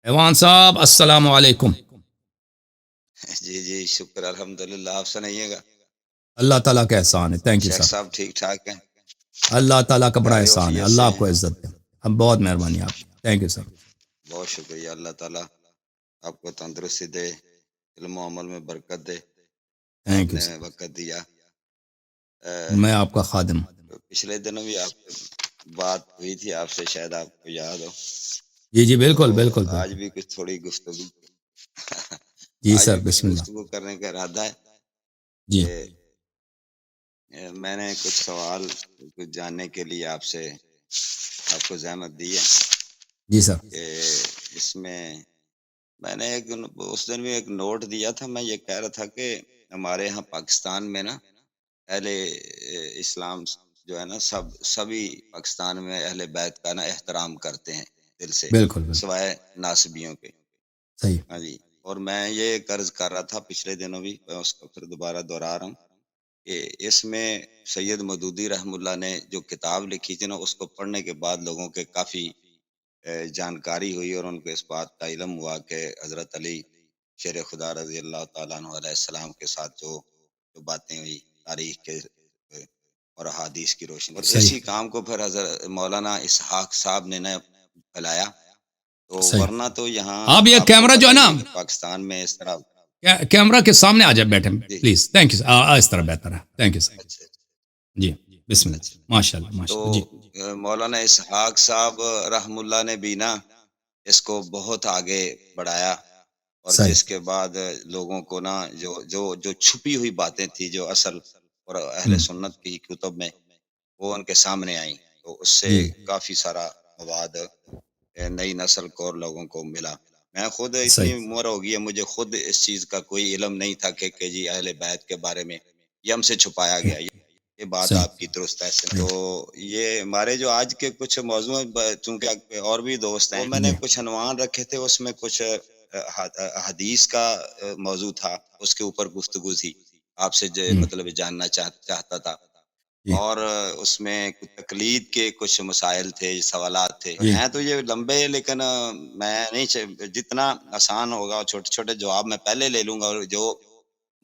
ایوان صاحب السلام علیکم۔ جی جی شکر الحمدللہ، آپ سنائیے گا؟ اللہ تعالیٰ کا احسان ہے، تھینک یو شیخ سر۔ صاحب ٹھیک ٹھاک ہیں؟ اللہ تعالیٰ کا بڑا خیر احسان ہے، وفیت اللہ سے آپ ہیں؟ کو عزت دے۔ ہم بہت مہربانی آپ کی، تھینک یو سر۔ بہت شکریہ، اللہ تعالیٰ آپ کو تندرستی دے، علم و عمل میں برکت دے۔ آپ تھینک یو نے سر، وقت دیا۔ میں آپ کا خادم۔ پچھلے دنوں بھی آپ سے بات ہوئی تھی، آپ سے شاید آپ کو یاد ہو، جی جی تو بالکل بالکل آج بالکل۔ بھی کچھ تھوڑی گفتگو جی آج سر بھی کچھ بسم اللہ۔ گفتگو کرنے کا ارادہ ہے جی کہ میں نے کچھ سوال کچھ جاننے کے لیے آپ کو زحمت دی ہے جی سر۔ کہ اس میں نے اس دن بھی ایک نوٹ دیا تھا، میں یہ کہہ رہا تھا کہ ہمارے یہاں پاکستان میں نا اہل اسلام جو ہے نا سبھی پاکستان میں اہل بیت کا نا احترام کرتے ہیں دل سے، بالکل بالکل سوائے ناصبیوں کے۔ صحیح۔ ہاں جی، اور میں یہ قرض کر رہا تھا پچھلے دنوں بھی، میں اس کو پھر دوبارہ دہرا رہا ہوں کہ اس میں سید مودودی رحم اللہ نے جو کتاب لکھی تھی نا، اس کو پڑھنے کے بعد لوگوں کے کافی جانکاری ہوئی، اور ان کو اس بات کا علم ہوا کہ حضرت علی شیر خدا رضی اللہ تعالیٰ عنہ علیہ السلام کے ساتھ جو باتیں ہوئی تاریخ کے اور احادیث کی روشنی، اور صحیح اسی کام کو پھر حضرت مولانا اسحاق صاحب نے پھیلایا۔ تو صحیح۔ ورنہ تو یہاں آپ یہ آپ کو کیمرہ جو پتہ ہے ہی نا، ہے کہ پاکستان میں اس طرح۔ کیمرہ کے سامنے آ جائے بیٹھے جی پلیز، تھینک یو، اس طرح بہتر ہے، تھینک یو سر۔ اچھا جی بسم اللہ، اچھا، ماشاء اللہ تو ماشاء اللہ۔ جی مولانا اسحاق صاحب رحم اللہ نے بھی نا اس کو بہت آگے بڑھایا، اور صحیح۔ جس کے بعد لوگوں کو نا جو چھپی ہوئی باتیں تھی، جو اصل اور اہل ہم، سنت کی کتب میں وہ ان کے سامنے آئیں، تو اس سے جی کافی سارا مواد نئی نسل کو اور لوگوں کو ملا۔ میں خود اتنی صحیح عمر ہو گئی ہے، مجھے خود اس چیز کا کوئی علم نہیں تھا کہ جی اہل بیت کے بارے میں یہ ہم سے چھپایا گیا۔ یہ بات صحیح آپ کی درست ہے۔ صحیح۔ تو یہ ہمارے جو آج کے کچھ موضوع ہیں، چونکہ اور بھی دوست ہیں، میں نے جی کچھ عنوان رکھے تھے، اس میں کچھ حدیث کا موضوع تھا، اس کے اوپر گفتگو تھی، آپ سے ہم، مطلب جاننا چاہتا تھا، جی اور اس میں کچھ تقلید کے کچھ مسائل تھے، سوالات تھے، جی ہیں تو یہ لمبے، لیکن میں نہیں جتنا آسان ہوگا چھوٹے چھوٹے جواب میں پہلے لے لوں گا، اور جو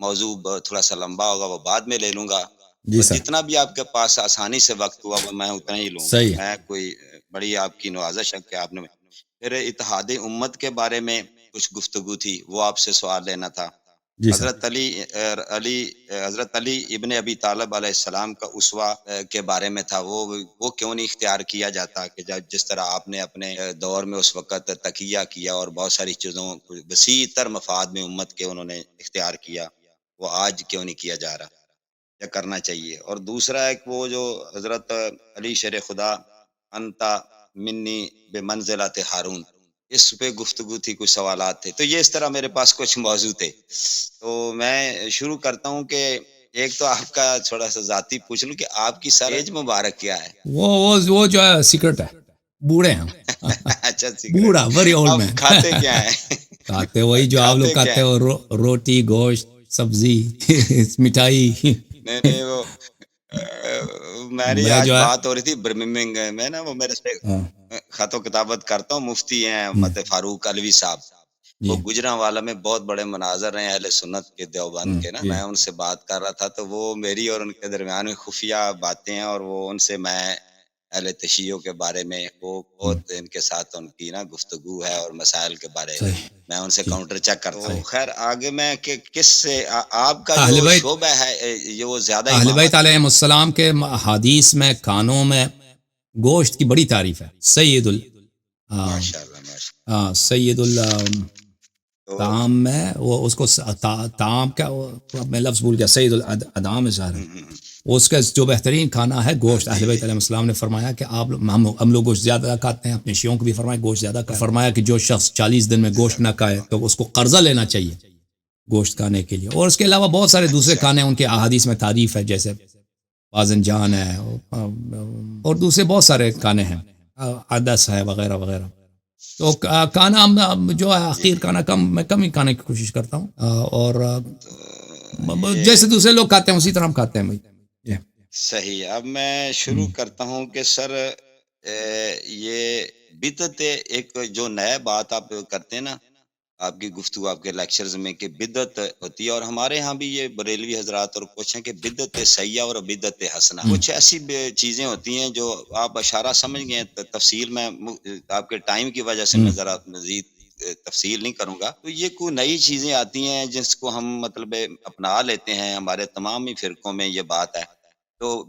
موضوع تھوڑا سا لمبا ہوگا وہ بعد میں لے لوں گا، جی اور سر جتنا بھی آپ کے پاس آسانی سے وقت ہوا وہ میں اتنا ہی لوں گا۔ صحیح ہے۔ میں کوئی بڑی آپ کی نوازش ہے کہ آپ نے پھر اتحاد امت کے بارے میں کچھ گفتگو تھی، وہ آپ سے سوال لینا تھا۔ جی سر حضرت علی حضرت علی ابن ابی طالب علیہ السلام کا اسوہ کے بارے میں تھا، وہ کیوں نہیں اختیار کیا جاتا کہ جس طرح آپ نے اپنے دور میں اس وقت تقیہ کیا اور بہت ساری چیزوں وسیع تر مفاد میں امت کے انہوں نے اختیار کیا، وہ آج کیوں نہیں کیا جا رہا یا کرنا چاہیے؟ اور دوسرا ایک وہ جو حضرت علی شیر خدا انتا منی بے منزلت ہارون، اس پہ گفتگو تھی، کچھ سوالات تھے، تو یہ اس طرح میرے پاس کچھ موضوع تھے۔ تو میں شروع کرتا ہوں کہ ایک تو آپ کا تھوڑا سا ذاتی پوچھ لوں کہ آپ کی سر ایج مبارک کیا ہے؟ وہ جو ہے سیکرٹ ہے، بوڑھے ہیں ہم۔ اچھا سیکرٹ، بوڑھا ویری اولڈ آپ مین۔ کھاتے کیا ہیں؟ کھاتے وہی جو آپ لوگ کھاتے کیا کھاتے ہیں؟ ہو، روٹی گوشت سبزی مٹھائی۔ نہیں نہیں، وہ میری میں آج جو ہے بات ہو رہی تھی برمنگھم میں نا، وہ میرے سے ہاں، خط و کتابت کرتا ہوں، مفتی ہیں ہم، محمد فاروق علوی صاحب، وہ جی گجرانوالہ میں بہت بڑے مناظر ہیں اہل سنت کے دیوبند ہم، کے نا، جی میں ان سے بات کر رہا تھا، تو وہ میری اور ان کے درمیان میں خفیہ باتیں ہیں، اور وہ ان سے میں اہل تشیع کے بارے میں وہ ہم، بہت ان کے ساتھ ان کی نا گفتگو ہے، اور مسائل کے بارے صحیح میں ان سے جی کاؤنٹر چیک کرتا ہوں۔ صحیح۔ تو خیر آگے میں کہ کس سے آپ کا جو اہل بیت شعبہ ہے یہ وہ زیادہ اہل بیت امامت ہے؟ علیہ السلام کے حدیث میں کھانوں میں گوشت کی بڑی تعریف ہے۔ سید ال ماشاء اللہ ماشاء سید اللہ۔ الطعام میں وہ اس کو طعام کا میں لفظ بھول گیا، سید الادام ظاہر ہے، ہوں، اس کا جو بہترین کھانا ہے ہاں گوشت۔ جی اہل بیت جی علیہ السلام نے فرمایا کہ ہم لوگ گوشت زیادہ کھاتے ہیں، اپنے شیعوں کو بھی فرمایا گوشت زیادہ کھائے، فرمایا کہ جو شخص 40 دن میں گوشت نہ کھائے تو اس کو قرضہ لینا چاہیے گوشت کھانے کے لیے۔ اور اس کے علاوہ بہت سارے دوسرے اچھا کھانے ان کے احادیث میں تعریف ہے، جیسے بازن جان ہے، اور دوسرے بہت سارے کھانے ہیں، عدس ہے وغیرہ وغیرہ۔ تو کھانا جو ہے جی حقیر کھانا میں کم ہی کھانے کی کوشش کرتا ہوں، اور تو یہ جیسے دوسرے لوگ کھاتے ہیں اسی طرح ہم کھاتے ہیں بھائی۔ صحیح ہے۔ اب میں شروع ہم، کرتا ہوں کہ سر یہ بدعت ایک جو نیا بات آپ کرتے ہیں نا، آپ کی گفتگو آپ کے لیکچرز میں کہ بدعت ہوتی ہے، اور ہمارے ہاں بھی یہ بریلوی حضرات اور کچھ ہیں کہ بدعت سیاح اور بدعت حسنہ، کچھ ایسی چیزیں ہوتی ہیں جو آپ اشارہ سمجھ گئے ہیں، تفصیل میں آپ کے ٹائم کی وجہ سے میں ذرا مزید تفصیل نہیں کروں گا. تو یہ کوئی نئی چیزیں آتی ہیں جس کو ہم مطلب اپنا لیتے ہیں، ہمارے تمام ہی فرقوں میں یہ بات ہے، تو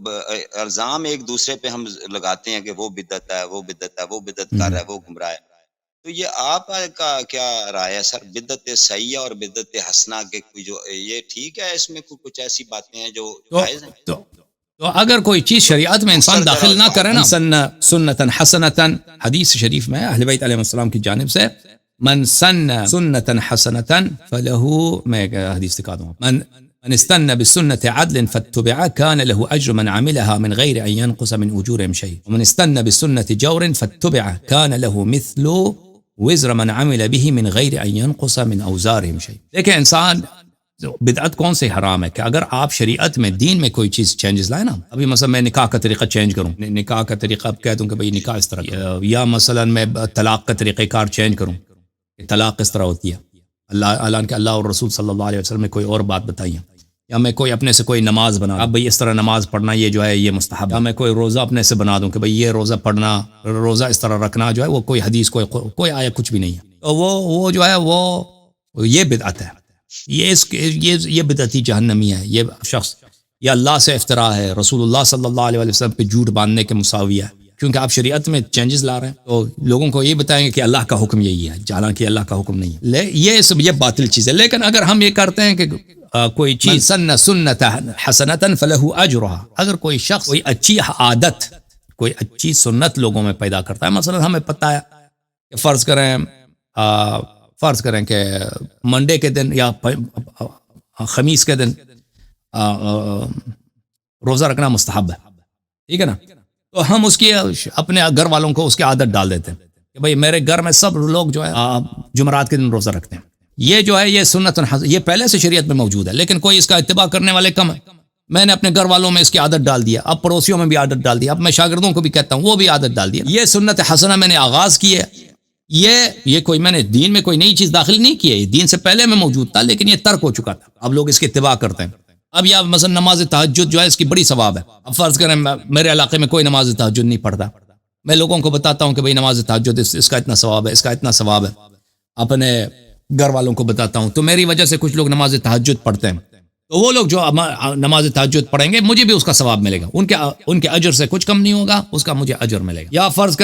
الزام ایک دوسرے پہ ہم لگاتے ہیں کہ وہ بدعت ہے، وہ بدعت ہے، وہ بدعت کر رہا ہے، وہ گمراہ ہے. تو یہ آپ کا کیا رائے ہے سر، بدعت سیاح اور بدعت حسنہ کے کوئی جو یہ ٹھیک ہے، اس میں کچھ ایسی باتیں ہیں جو جائز ہیں؟ تو اگر کوئی چیز شریعت میں انسان داخل نہ کرے نا، سنتا حسنتا، حدیث شریف میں اہل بیت علیہ السلام کی جانب سے، من سن سنتا حسنتا فله، میں حدیث دکھا دوں، من استنى بالسنة عدل فاتبعها كان له أجر من عملها من غير أن ينقص من أجورهم شيء، ومن استنى بالسنة جور فاتبعها كان له مثل وزر من عمل به من غير أن ينقص من أوزارهم شيء. لیکن انسان بدعت کون سے حرام ہے کہ اگر آپ شریعت میں دین میں کوئی چیز چینجز لائے نا، ابھی مثلا میں نکاح کا طریقہ چینج کروں، نکاح کا طریقہ اب کہہ دوں کہ بھئی نکاح اس طرح، یا مثلا میں طلاق کا طریقہ کار چینج کروں کہ طلاق اس طرح ہوتی ہے، اللہ کہ اللہ اور رسول صلی اللہ علیہ وسلم نے کوئی اور بات بتائی ہے، یا میں کوئی اپنے سے کوئی نماز بنا، اب بھئی اس طرح نماز پڑھنا یہ جو ہے یہ مستحب، یا میں کوئی روزہ اپنے سے بنا دوں کہ بھئی یہ روزہ پڑھنا، روزہ اس طرح رکھنا جو ہے وہ کوئی حدیث کوئی آیت کچھ بھی نہیں ہے، تو وہ جو ہے وہ یہ بدعت ہے، یہ بدعتی جہنمی ہے، یہ شخص یہ اللہ سے افتراء ہے، رسول اللہ صلی اللہ علیہ وسلم پہ جھوٹ باندھنے کے مساوی ہے، کیونکہ آپ شریعت میں چینجز لا رہے ہیں، تو لوگوں کو یہ بتائیں گے کہ اللہ کا حکم یہی ہے، حالانکہ اللہ کا حکم نہیں ہے، یہ باطل چیز ہے. لیکن اگر ہم یہ کرتے ہیں کہ کوئی چیز سن سنت حسنتا فلہ اجرها، اگر کوئی شخص کوئی اچھی عادت، کوئی اچھی سنت لوگوں میں پیدا کرتا ہے، مثلا ہمیں پتہ ہے کہ فرض کریں کہ منڈے کے دن یا خمیس کے دن روزہ رکھنا مستحب ہے، ٹھیک ہے نا، تو ہم اس کی اپنے گھر والوں کو اس کی عادت ڈال دیتے ہیں کہ بھئی میرے گھر میں سب لوگ جو ہے جمعرات کے دن روزہ رکھتے ہیں، یہ جو ہے یہ سنت یہ پہلے سے شریعت میں موجود ہے، لیکن کوئی اس کا اتباع کرنے والے کم ہے. میں نے اپنے گھر والوں میں اس کی عادت ڈال دیا، اب پڑوسیوں میں بھی عادت ڈال دیا، اب میں شاگردوں کو بھی کہتا ہوں وہ بھی عادت ڈال دیا. یہ سنت حسنہ میں نے آغاز کی ہے، یہ کوئی میں نے دین میں کوئی نئی چیز داخل نہیں کی ہے، دین سے پہلے میں موجود تھا لیکن یہ ترک ہو چکا تھا، اب لوگ اس کی اتباع کرتے ہیں. اب یا مثلا نماز تہجد جو ہے اس کی بڑی ثواب ہے، اب فرض کریں میرے علاقے میں کوئی نماز تہجد نہیں پڑھتا، میں لوگوں کو بتاتا ہوں کہ بھئی نماز تہجد اس کا اتنا ثواب ہے، اس کا اتنا ثواب ہے، اپنے گھر والوں کو بتاتا ہوں، تو میری وجہ سے کچھ لوگ نماز تہجد پڑھتے ہیں، تو وہ لوگ جو نماز تہجد پڑھیں گے مجھے بھی اس کا ثواب ملے گا، ان کے اجر سے کچھ کم نہیں ہوگا، اس کا مجھے اجر ملے گا. یا فرض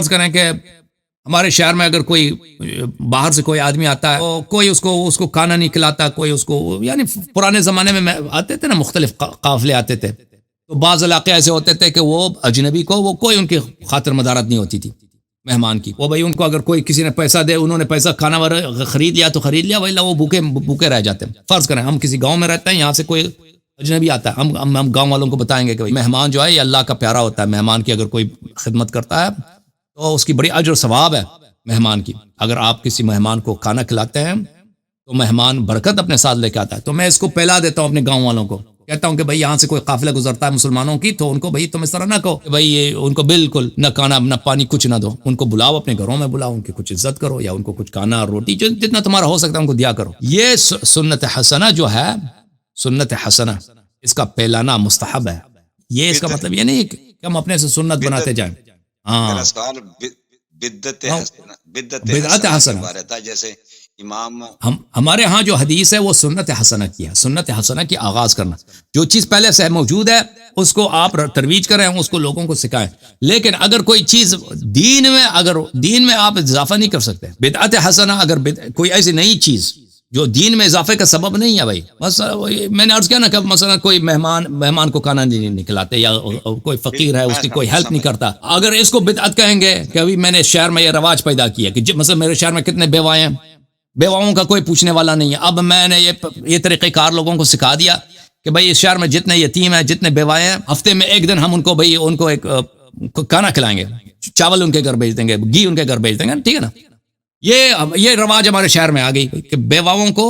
کریں کہ ہمارے شہر میں اگر کوئی باہر سے کوئی آدمی آتا ہے، تو کوئی اس کو کھانا نہیں کھلاتا، کوئی اس کو، یعنی پرانے زمانے میں آتے تھے نا، مختلف قافلے آتے تھے، تو بعض علاقے ایسے ہوتے تھے کہ وہ اجنبی کو وہ کوئی ان کی خاطر مدارت نہیں ہوتی تھی مہمان کی، وہ بھائی ان کو اگر کوئی کسی نے پیسہ دے، انہوں نے پیسہ کھانا خرید لیا تو خرید لیا، وہی وہ بھوکے رہ جاتے ہیں. فرض کریں ہم کسی گاؤں میں رہتے ہیں، یہاں سے کوئی اجنبی آتا ہے، ہم گاؤں والوں کو بتائیں گے کہ مہمان جو ہے یہ اللہ کا پیارا ہوتا ہے، مہمان کی اگر کوئی خدمت کرتا ہے تو اس کی بڑی اجر ثواب ہے مہمان کی. اگر آپ کسی مہمان کو کھانا کھلاتے ہیں تو مہمان برکت اپنے ساتھ لے کے آتا ہے. تو میں اس کو پھیلا دیتا ہوں اپنے گاؤں والوں کو، کہتا ہوں کہ بھئی یہاں سے کوئی قافلہ گزرتا ہے مسلمانوں کی، تو ان کو بھئی تم اس طرح نہ کہو کہ بھئی ان کو بالکل نہ کھانا نہ پانی کچھ نہ دو، ان کو بلاؤ، اپنے گھروں میں بلاؤ، ان کی کچھ عزت کرو، یا ان کو کچھ کھانا روٹی جتنا تمہارا ہو سکتا ہے ان کو دیا کرو. یہ سنت حسنہ جو ہے، سنت حسنہ اس کا پھیلانا مستحب ہے. یہ اس کا مطلب یہ نہیں کہ ہم اپنے سے سنت بناتے جائیں. ہاں بدعت حسنہ، جیسے امام ہمارے ہاں جو حدیث ہے وہ سنت حسنہ کی ہے، سنت حسنہ کی آغاز کرنا، جو چیز پہلے سے موجود ہے اس کو آپ ترویج کریں، اس کو لوگوں کو سکھائیں. لیکن اگر کوئی چیز دین میں آپ اضافہ نہیں کر سکتے. بدعت حسنہ اگر کوئی ایسی نئی چیز جو دین میں اضافے کا سبب نہیں ہے، بھائی میں نے عرض کیا نا کہ مثلا کوئی مہمان کو کھانا نہیں کھلاتے، یا کوئی فقیر ہے اس کی کوئی ہیلپ نہیں کرتا، اگر اس کو بدعت کہیں گے کہ ابھی میں نے شہر میں یہ رواج پیدا کیا کہ مثلا میرے شہر میں کتنے بیوائیں ہیں، بیواؤں کا کوئی پوچھنے والا نہیں ہے، اب میں نے یہ طریقہ کار لوگوں کو سکھا دیا کہ بھئی اس شہر میں جتنے یتیم ہیں، جتنے بیوائیں ہیں، ہفتے میں ایک دن ہم ان کو ایک کھانا کھلائیں گے، چاول ان کے گھر بھیج دیں گے، گھی ان کے گھر بھیج دیں گے، ٹھیک ہے نا. یہ رواج ہمارے شہر میں آ گئی کہ بیواؤں کو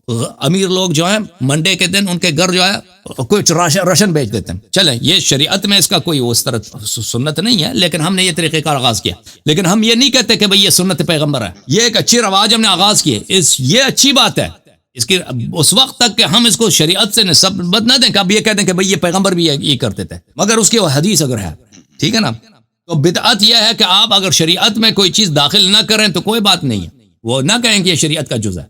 امیر لوگ جو ہیں منڈے کے دن ان کے گھر جو ہے کچھ راشن بیچ دیتے ہیں. چلیں یہ شریعت میں اس کا کوئی اس طرح سنت نہیں ہے، لیکن ہم نے یہ طریقہ کار آغاز کیا. لیکن ہم یہ نہیں کہتے کہ بھئی یہ سنت پیغمبر ہے، یہ ایک اچھی رواج ہم نے آغاز کی ہے، یہ اچھی بات ہے. اس کی اس وقت تک کہ ہم اس کو شریعت سے نسبت نہ دیں کہ اب یہ کہہ دیں کہ بھئی یہ پیغمبر بھی یہ کرتے تھے، مگر اس کی وہ حدیث اگر ہے، ٹھیک ہے نا. تو بدعت یہ ہے کہ آپ اگر شریعت میں کوئی چیز داخل نہ کریں تو کوئی بات نہیں ہے، وہ نہ کہیں کہ یہ شریعت کا جز ہے.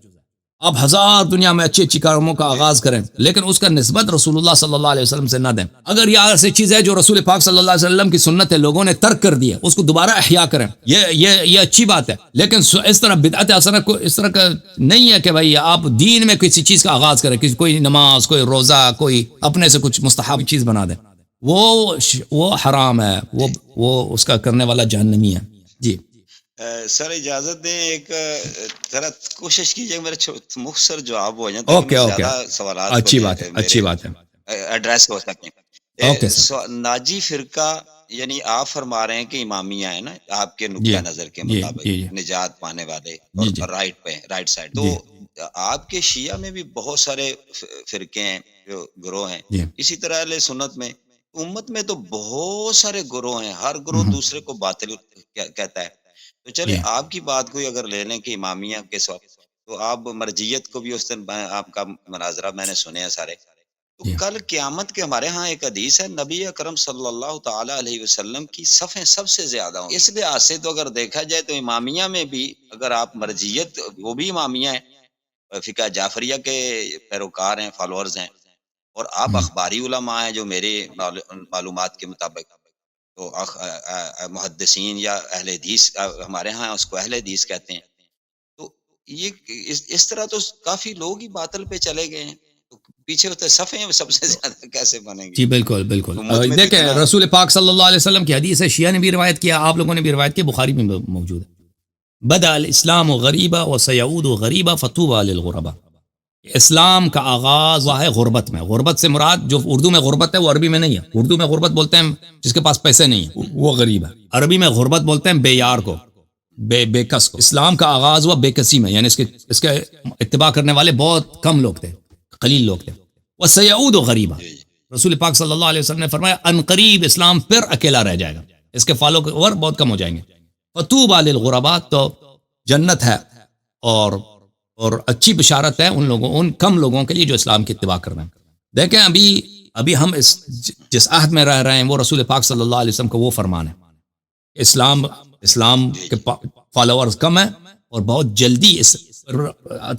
آپ ہزار دنیا میں اچھی اچھی کاموں کا آغاز کریں لیکن اس کا نسبت رسول اللہ صلی اللہ علیہ وسلم سے نہ دیں. اگر یہ ایسی چیز ہے جو رسول پاک صلی اللہ علیہ وسلم کی سنت ہے لوگوں نے ترک کر دی ہے، اس کو دوبارہ احیا کریں، یہ اچھی بات ہے. لیکن اس طرح بدعت حسنہ کو اس طرح کا نہیں ہے کہ بھائی آپ دین میں کسی چیز کا آغاز کریں، کوئی نماز، کوئی روزہ، کوئی اپنے سے کچھ مستحب چیز بنا دیں. وہ حرام ہے، وہ اس کا کرنے والا جہنمی ہے. جی سر اجازت دیں، ایک ذرا کوشش کیجیے میرے مختصر جواب ہو جائیں اوکے زیادہ سوالات اچھی بات ہے، اچھی بات ہے. ایڈریس ہو سکیں. Okay sir. ناجی فرقہ یعنی آپ فرما رہے ہیں کہ امامیہ ہے نا آپ کے نقطہ نظر کے مطابق نجات پانے والے اور رائٹ سائڈ، تو آپ کے شیعہ میں بھی بہت سارے فرقے ہیں جو گروہ ہیں. اسی طرح اہل سنت میں امت میں تو بہت سارے گروہ ہیں، ہر گروہ دوسرے کو باطل کہتا ہے. تو چلے آپ کی بات کو اگر لے لیں کہ امامیہ کے ساتھ، تو آپ مرجیت کو بھی اس دن آپ کا مناظرہ میں نے سنے ہیں سارے. تو کل قیامت کے ہمارے ہاں ایک حدیث ہے، نبی اکرم صلی اللہ تعالی علیہ وسلم کی صفیں سب سے زیادہ ہوں. اس لحاظ سے تو اگر دیکھا جائے تو امامیہ میں بھی اگر آپ مرجیت، وہ بھی امامیہ ہیں، فقہ جعفریہ کے پیروکار ہیں، فالوورز ہیں، اور آپ اخباری علماء ہیں جو میرے معلومات کے مطابق، تو محدثین یا اہل حدیث ہمارے ہاں اس کو اہل حدیث کہتے ہیں. تو یہ اس طرح تو کافی لوگ ہی باطل پہ چلے گئے ہیں، تو پیچھے ہوتے صفیں سب سے زیادہ کیسے بنیں گی؟ جی بالکل بالکل. دیکھیں رسول پاک صلی اللہ علیہ وسلم کی حدیث ہے، شیعہ نے بھی روایت کیا، آپ لوگوں نے بھی روایت کی، بخاری میں موجود ہے. بدأ الاسلام غریبا وسیعود غریبا فطوبى للغرباء. اسلام کا آغاز ہوا ہے غربت میں. غربت سے مراد جو اردو میں غربت ہے وہ عربی میں نہیں ہے. اردو میں غربت بولتے ہیں جس کے پاس پیسے نہیں ہیں، وہ غریب ہے. عربی میں غربت بولتے ہیں بے یار کو، بے کس کو. اسلام کا آغاز ہوا بے کسی میں، یعنی اس کے اتباع کرنے والے بہت کم لوگ تھے، قلیل لوگ تھے. وسیعود غریبا، رسول پاک صلی اللہ علیہ وسلم نے فرمایا ان قریب اسلام پھر اکیلا رہ جائے گا، اس کے فالوور بہت کم ہو جائیں گے. فطوبى للغرباء، تو جنت ہے اور اچھی بشارت ہے ان کم لوگوں کے لیے جو اسلام کی اتباع کر رہے ہیں. دیکھیں ابھی ہم جس عہد میں رہ رہے ہیں وہ رسول پاک صلی اللہ علیہ وسلم کا وہ فرمان ہے. اسلام کے فالوورز کم ہیں اور بہت جلدی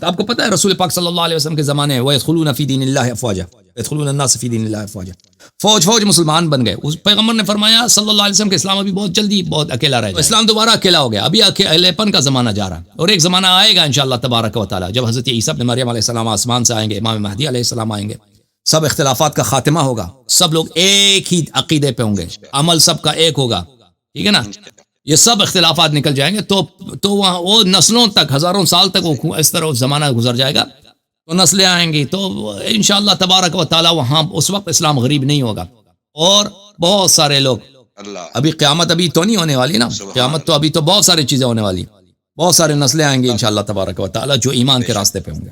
آپ کو پتہ ہے رسول پاک صلی اللہ علیہ وسلم کے زمانے وَيَدْخُلُونَ فِي دِينِ اللَّهِ أَفْوَاجًا يَدْخُلُونَ النَّاسَ فِي دِينِ اللَّهِ أَفْوَاجًا. فوج مسلمان بن گئے. اس پیغمبر نے فرمایا صلی اللہ علیہ وسلم کہ اسلام ابھی بہت جلدی بہت اکیلا رہ جائے. اسلام دوبارہ اکیلا ہو گیا، ابھی اکیلے پن کا زمانہ جا رہا ہے، اور ایک زمانہ آئے گا انشاءاللہ تبارک و تعالی جب حضرت عیسیٰ ابن مریم علیہ السلام آسمان سے آئیں گے، امام مہدی علیہ السلام آئیں گے، سب اختلافات کا خاتمہ ہوگا، سب لوگ ایک ہی عقیدے پہ ہوں گے، عمل سب کا ایک ہوگا، ٹھیک ہے نا. یہ سب اختلافات نکل جائیں گے تو وہ نسلوں تک، ہزاروں سال تک وہ اس طرح زمانہ گزر جائے گا، تو نسلیں آئیں گی، تو انشاءاللہ تبارک و تعالی وہاں اس وقت اسلام غریب نہیں ہوگا. اور بہت سارے لوگ ابھی قیامت ابھی تو نہیں ہونے والی نا، قیامت تو ابھی تو بہت ساری چیزیں ہونے والی، بہت سارے نسلیں آئیں گی انشاءاللہ تبارک و تعالی جو ایمان کے راستے پہ ہوں گے.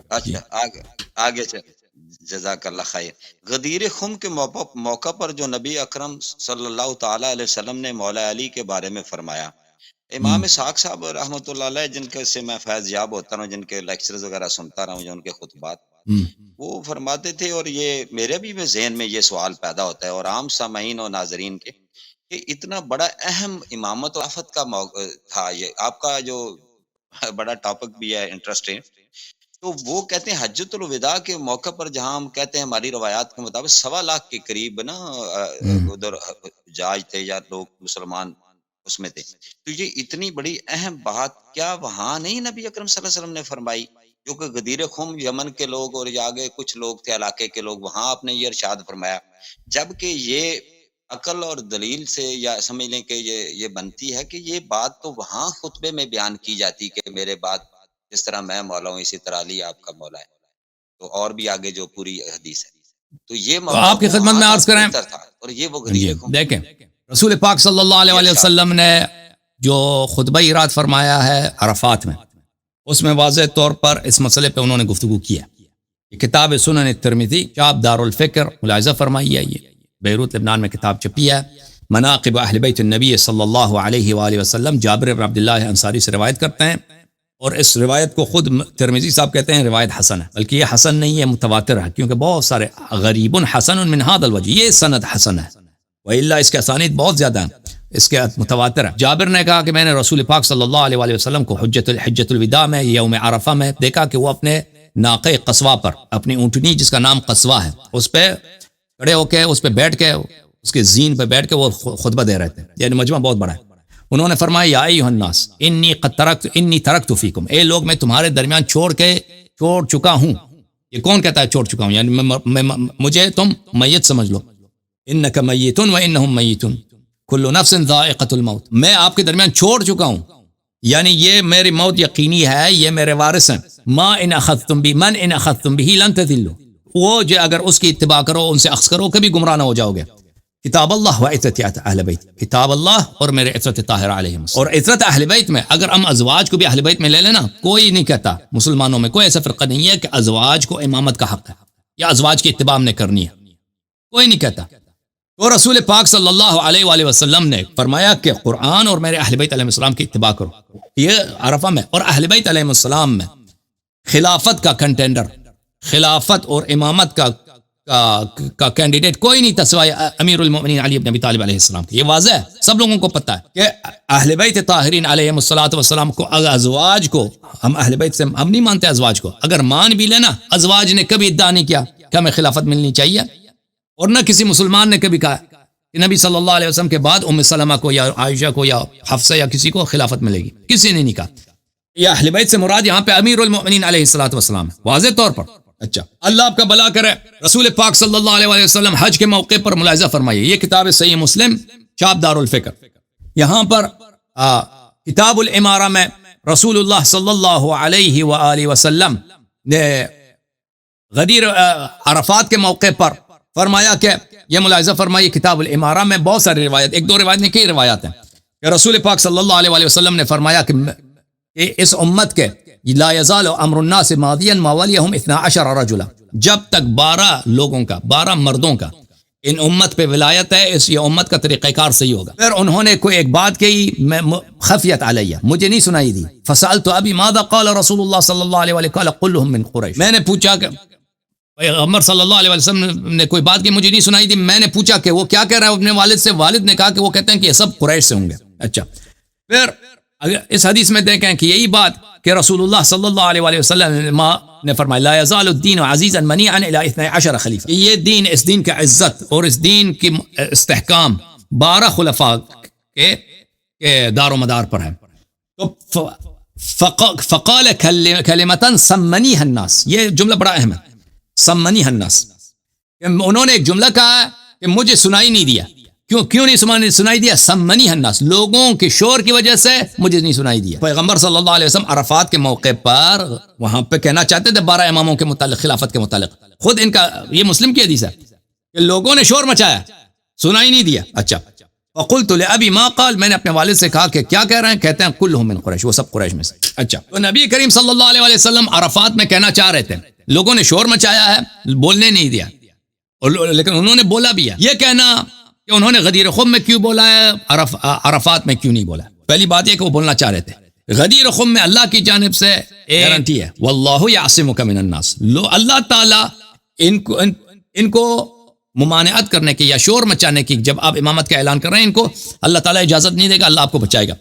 آگے جزاک اللہ خیر. غدیر خم کے موقع پر جو نبی اکرم صلی اللہ تعالی علیہ وسلم نے مولا علی کے بارے میں فرمایا، امام اسحاق صاحب رحمۃ اللہ علیہ جن کے سے میں فیض یاب ہوتا رہا ہوں، جن کے لیکچرز وغیرہ سنتا رہا ہوں، جو ان کے خطبات، وہ فرماتے تھے، اور یہ میرے بھی ذہن میں یہ سوال پیدا ہوتا ہے اور عام سامعین اور ناظرین کے، کہ اتنا بڑا اہم امامت و خلافت کا موقع تھا، یہ آپ کا جو بڑا ٹاپک بھی ہے انٹرسٹنگ. تو وہ کہتے ہیں حجۃ الوداع کے موقع پر، جہاں ہم کہتے ہیں ہماری روایات کے مطابق 1.25 لاکھ کے قریب نا ادھر حجاج تھے یا لوگ مسلمان اس میں تھے. تو یہ اتنی بڑی اہم بات کیا وہاں نہیں نبی اکرم صلی اللہ علیہ وسلم نے فرمائی؟ جو کہ غدیر خم یمن کے لوگ اور آگے کچھ لوگ تھے علاقے کے لوگ، وہاں آپ نے یہ ارشاد فرمایا، جبکہ یہ عقل اور دلیل سے یا سمجھ لیں کہ یہ بنتی ہے کہ یہ بات تو وہاں خطبے میں بیان کی جاتی کہ میرے بعد جس طرح میں مولا ہوں اسی طرح علی آپ کا مولا ہے، تو اور بھی آگے جو پوری حدیث ہے. تو یہ آپ کی خدمت میں عرض کریں، اور یہ وہ غدیر خم. دیکھیں رسول پاک صلی اللہ علیہ وسلم نے جو خطبہ اراد فرمایا ہے عرفات میں، اس میں واضح طور پر اس مسئلے پہ انہوں نے گفتگو کیا. یہ کتاب سنن الترمذی، چاپ دارالفکر، ملاحظہ فرمائیے، یہ بیروت لبنان میں کتاب چھپی ہے، مناقب اہل بیت النبی صلی اللہ علیہ وآلہ وسلم، جابر بن عبداللہ انصاری سے روایت کرتے ہیں، اور اس روایت کو خود ترمذی صاحب کہتے ہیں روایت حسن ہے، بلکہ یہ حسن نہیں ہے، متواتر ہے، کیونکہ بہت سارے غریب حسن من هذا الوجہ، یہ سند حسن ہے، وإلا اس کے اسانید بہت زیادہ ہیں، اس کے متواتر ہے۔ جابر نے کہا کہ میں نے رسول پاک صلی اللہ علیہ وآلہ وسلم کو حجۃ الوداع میں، یوم عرفہ میں دیکھا کہ وہ اپنے ناقہ قصوہ پر، اپنی اونٹنی جس کا نام قصوہ ہے، اس پہ کھڑے ہو کے، اس پہ بیٹھ کے، اس کے زین پہ بیٹھ کے وہ خطبہ دے رہے تھے، یعنی مجمع بہت بڑا ہے۔ انہوں نے فرمایا یا ایھا الناس انی ترکت فیکم، اے لوگ میں تمہارے درمیان چھوڑ چکا ہوں۔ یہ کون کہتا ہے چھوڑ چکا ہوں؟ یعنی مجھے تم میت سمجھ لو، انک میت و انہم میتون کل نفس ذائقۃ الموت، میں آپ کے درمیان چھوڑ چکا ہوں، یعنی یہ میری موت یقینی ہے، یہ میرے وارث ہیں۔ ما ان اخذتم بی من ان اخذتم به لن تضلوا، وہ جو اگر اس کی اتباع کرو، ان سے اخذ کرو، کبھی گمراہ نہ ہو جاؤ گے۔ کتاب اللہ و عترت اہل بیت، کتاب اللہ اور میرے عترت طاہرہ علیہم، اور عترت اہل بیت میں اگر ہم ازواج کو بھی اہل بیت میں لے لینا، کوئی نہیں کہتا، مسلمانوں میں کوئی ایسا فرقہ نہیں ہے کہ ازواج کو امامت کا حق ہے یا ازواج کی اتباع ہم نے کرنی ہے، کوئی نہیں کہتا۔ تو رسول پاک صلی اللہ علیہ وآلہ وسلم نے فرمایا کہ قرآن اور میرے اہل بیت علیہ السلام کی اتباع کرو، یہ عرفہ میں، اور اہل بیت علیہ السلام میں خلافت کا کنٹینڈر، خلافت اور امامت کا کینڈیڈیٹ کوئی نہیں تھا سوائے امیر المؤمنین علی بن ابی طالب علیہ السلام کے۔ یہ واضح ہے، سب لوگوں کو پتہ ہے کہ اہل بیت طاہرین علیہم الصلوۃ والسلام کو، ازواج کو، ہم اہل بیت سے ہم نہیں مانتے ازواج کو، اگر مان بھی لینا، ازواج نے کبھی ادعا نہیں کیا کہ ہمیں خلافت ملنی چاہیے، اور نہ کسی مسلمان نے کبھی کہا کہ نبی صلی اللہ علیہ وسلم کے بعد ام سلمہ کو یا عائشہ کو یا حفصہ یا کسی کو خلافت ملے گی، کسی نے نہیں کہا۔ یہ اہل بیت سے مراد یہاں پہ امیر المؤمنین علیہ الصلوۃ والسلام ہے، واضح طور پر۔ اچھا، اللہ آپ کا بھلا کرے۔ رسول پاک صلی اللہ علیہ وآلہ وسلم حج کے موقع پر ملاحظہ فرمائیے، یہ کتاب صحیح مسلم، چاپ دارالفکر، یہاں پر کتاب الامارہ میں رسول اللہ صلی اللہ علیہ وآلہ وسلم نے غدیر عرفات کے موقع پر فرمایا کہ یہ ملاحظہ فرمائیے کتاب الامارہ میں بہت ساری روایت، ایک دو روایت نہیں، کئی روایات ہیں کہ رسول پاک صلی اللہ علیہ وآلہ وسلم نے فرمایا کہ اس امت کے لا یزال امر الناس ماضیا ما ولیہم 12 رجلا، جب تک 12 لوگوں کا، 12 مردوں کا ان امت پہ ولایت ہے، اس یہ امت کا طریقہ کار صحیح ہوگا۔ پھر انہوں نے کوئی ایک بات کہی، میں خفیت علیہ، مجھے نہیں سنائی دی، فسألت ابی ماذا قال رسول اللہ صلی اللہ علیہ وآلہ قال كلهم من قریش، میں نے پوچھا کہ پیغمبر صلی اللہ علیہ وسلم نے کوئی بات کی، مجھے نہیں سنائی دی، میں نے پوچھا کہ وہ کیا کہہ رہا ہے اپنے والد سے، والد نے کہا کہ وہ کہتے ہیں کہ یہ سب قریش سے ہوں گے۔ اچھا، پھر اگر اس حدیث میں دیکھیں کہ یہی بات کہ رسول اللہ صلی اللہ علیہ وآلہ وسلم نے فرمایا لا یزال الدین عزیزا منیعا الی 12 خلیفہ، یہ دین، اس دین کا عزت اور اس دین کی استحکام 12 خلفاء کے دار و مدار پر ہے۔ تو فقال کلمتا سمنیها الناس، یہ جملہ بڑا اہم ہے، سمنیها الناس، انہوں نے ایک جملہ کہا کہ مجھے سنائی نہیں دیا، کیوں نہیں سنائی دیا؟ سمنیها الناس، لوگوں کے شور کی وجہ سے مجھے نہیں سنائی دیا۔ پیغمبر صلی اللہ علیہ وسلم عرفات کے موقع پر وہاں پہ کہنا چاہتے تھے 12 اماموں کے متعلق، خلافت کے متعلق، خود ان کا یہ مسلم کی حدیث ہے کہ لوگوں نے شور مچایا، سنائی نہیں دیا۔ اچھا، فقلت لابی ما قال، میں نے اپنے والد سے کہا کہ کیا کہہ رہے ہیں؟ کہتے ہیں کلہم من قریش، وہ سب قریش میں سے۔ اچھا، تو نبی کریم صلی اللہ علیہ وسلم عرفات میں کہنا چاہ رہے تھے، لوگوں نے شور مچایا ہے، بولنے نہیں دیا، لیکن انہوں نے بولا بھی ہے۔ یہ کہنا کہ انہوں نے غدیر خم میں کیوں بولا ہے، عرفات میں کیوں نہیں بولا؟ پہلی بات یہ کہ وہ بولنا چاہ رہے تھے۔ غدیر خم میں اللہ کی جانب سے گارنٹی ہے، واللہ یعصمک من الناس، اللہ تعالیٰ ان کو ممانعت کرنے کی یا شور مچانے کی، جب آپ امامت کا اعلان کر رہے ہیں، ان کو اللہ تعالیٰ اجازت نہیں دے گا، اللہ آپ کو بچائے گا۔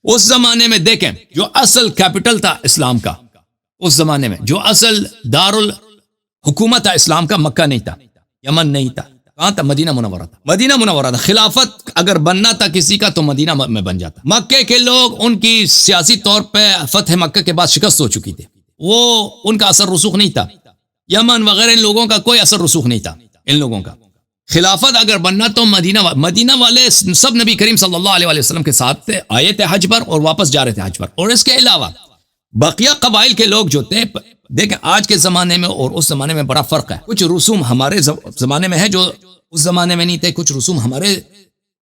اس زمانے میں دیکھیں جو اصل کیپٹل تھا اسلام کا، اس زمانے میں جو اصل دارالحکومت تھا اسلام کا، مکہ نہیں تھا، یمن نہیں تھا، کہاں تھا؟ مدینہ منورہ تھا، مدینہ منورہ تھا۔ خلافت اگر بننا تھا کسی کا تو مدینہ میں بن جاتا۔ مکے کے لوگ، ان کی سیاسی طور پہ فتح مکہ کے بعد شکست ہو چکی تھی، وہ ان کا اثر رسوخ نہیں تھا، یمن وغیرہ ان لوگوں کا کوئی اثر رسوخ نہیں تھا ان لوگوں کا۔ خلافت اگر بننا تو مدینہ والے سب نبی کریم صلی اللہ علیہ وسلم کے ساتھ آئے تھے حج پر اور واپس جا رہے تھے حج پر، اور اس کے علاوہ بقیہ قبائل کے لوگ جو تھے، دیکھیں آج کے زمانے میں اور اس زمانے میں بڑا فرق ہے، کچھ رسوم ہمارے زمانے میں ہے جو اس زمانے میں نہیں تھے، کچھ رسوم ہمارے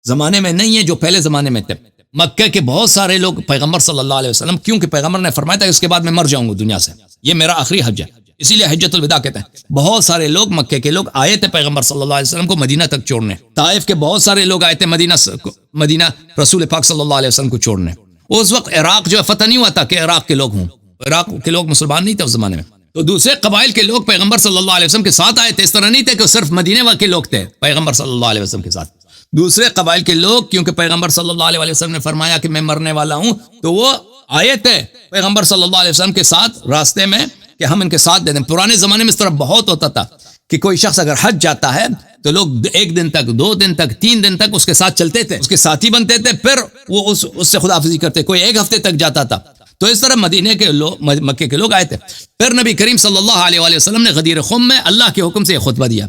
زمانے میں نہیں ہے جو پہلے زمانے میں تھے۔ مکہ کے بہت سارے لوگ پیغمبر صلی اللہ علیہ وسلم، کیونکہ پیغمبر نے فرمایا تھا اس کے بعد میں مر جاؤں گا دنیا سے، یہ میرا آخری حج ہے، اسی لیے حجۃ الوداع کہتے ہیں. بہت سارے لوگ مکے کے لوگ آئے تھے پیغمبر صلی اللہ علیہ وسلم کو مدینہ تک چھوڑنے. طائف کے بہت سارے لوگ آئے تھے مدینہ رسول پاک صلی اللہ علیہ وسلم کو چھوڑنے. اس وقت عراق جو ہے فتح نہیں ہوا تھا کہ عراق کے لوگ ہوں. عراق کے لوگ مسلمان نہیں تھے اس زمانے میں. تو دوسرے قبائل کے لوگ پیغمبر صلی اللہ علیہ وسلم کے ساتھ آئے تھے. اس طرح نہیں تھے کہ صرف مدینے کے لوگ تھے پیغمبر صلی اللہ علیہ وسلم کے ساتھ. دوسرے قبائل کے لوگ کیونکہ پیغمبر صلی اللہ علیہ وسلم نے فرمایا کہ میں مرنے والا ہوں تو وہ آئے تھے پیغمبر صلی اللہ علیہ وسلم کے ساتھ راستے میں کہ ہم ان کے ساتھ دے دیں. پرانے زمانے میں اس طرح بہت ہوتا تھا کہ کوئی شخص اگر حج جاتا ہے تو لوگ 1 دن تک 2 دن تک 3 دن تک اس کے ساتھ چلتے تھے, اس کے ساتھی بنتے تھے, پھر وہ اس سے خداحافظی کرتے. کوئی 1 ہفتے تک جاتا تھا. تو اس طرح مدینے کے لوگ مکے کے لوگ آئے تھے. پھر نبی کریم صلی اللہ علیہ وآلہ وسلم نے غدیر خم میں اللہ کے حکم سے یہ خطبہ دیا,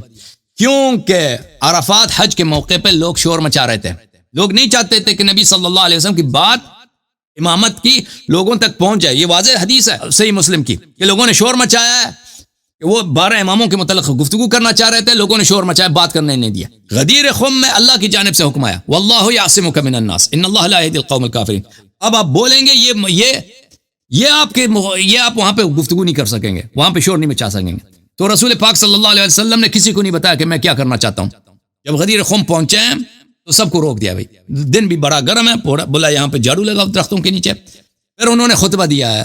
کیونکہ عرفات حج کے موقع پہ لوگ شور مچا رہے تھے. لوگ نہیں چاہتے تھے کہ نبی صلی اللہ علیہ وسلم کی بات امامت کی لوگوں تک پہنچ جائے. یہ واضح حدیث ہے صحیح مسلم کی کہ لوگوں نے شور مچایا ہے کہ وہ 12 اماموں کے متعلق گفتگو کرنا چاہ رہے تھے. لوگوں نے شور مچایا, بات کرنے نہیں دیا. غدیر خم میں اللہ کی جانب سے حکم آیا, واللہ یعصمک من الناس ان اللہ لا یہدی القوم الکافرین. اب آپ بولیں گے یہ آپ وہاں پہ گفتگو نہیں کر سکیں گے, وہاں پہ شور نہیں مچا سکیں گے. تو رسول پاک صلی اللہ علیہ وسلم نے کسی کو نہیں بتایا کہ میں کیا کرنا چاہتا ہوں. جب غدیر خم پہنچے ہیں تو سب کو روک دیا. بھائی دن بھی بڑا گرم ہے, بولا یہاں پہ جھاڑو لگاؤ درختوں کے نیچے. پھر انہوں نے خطبہ دیا ہے.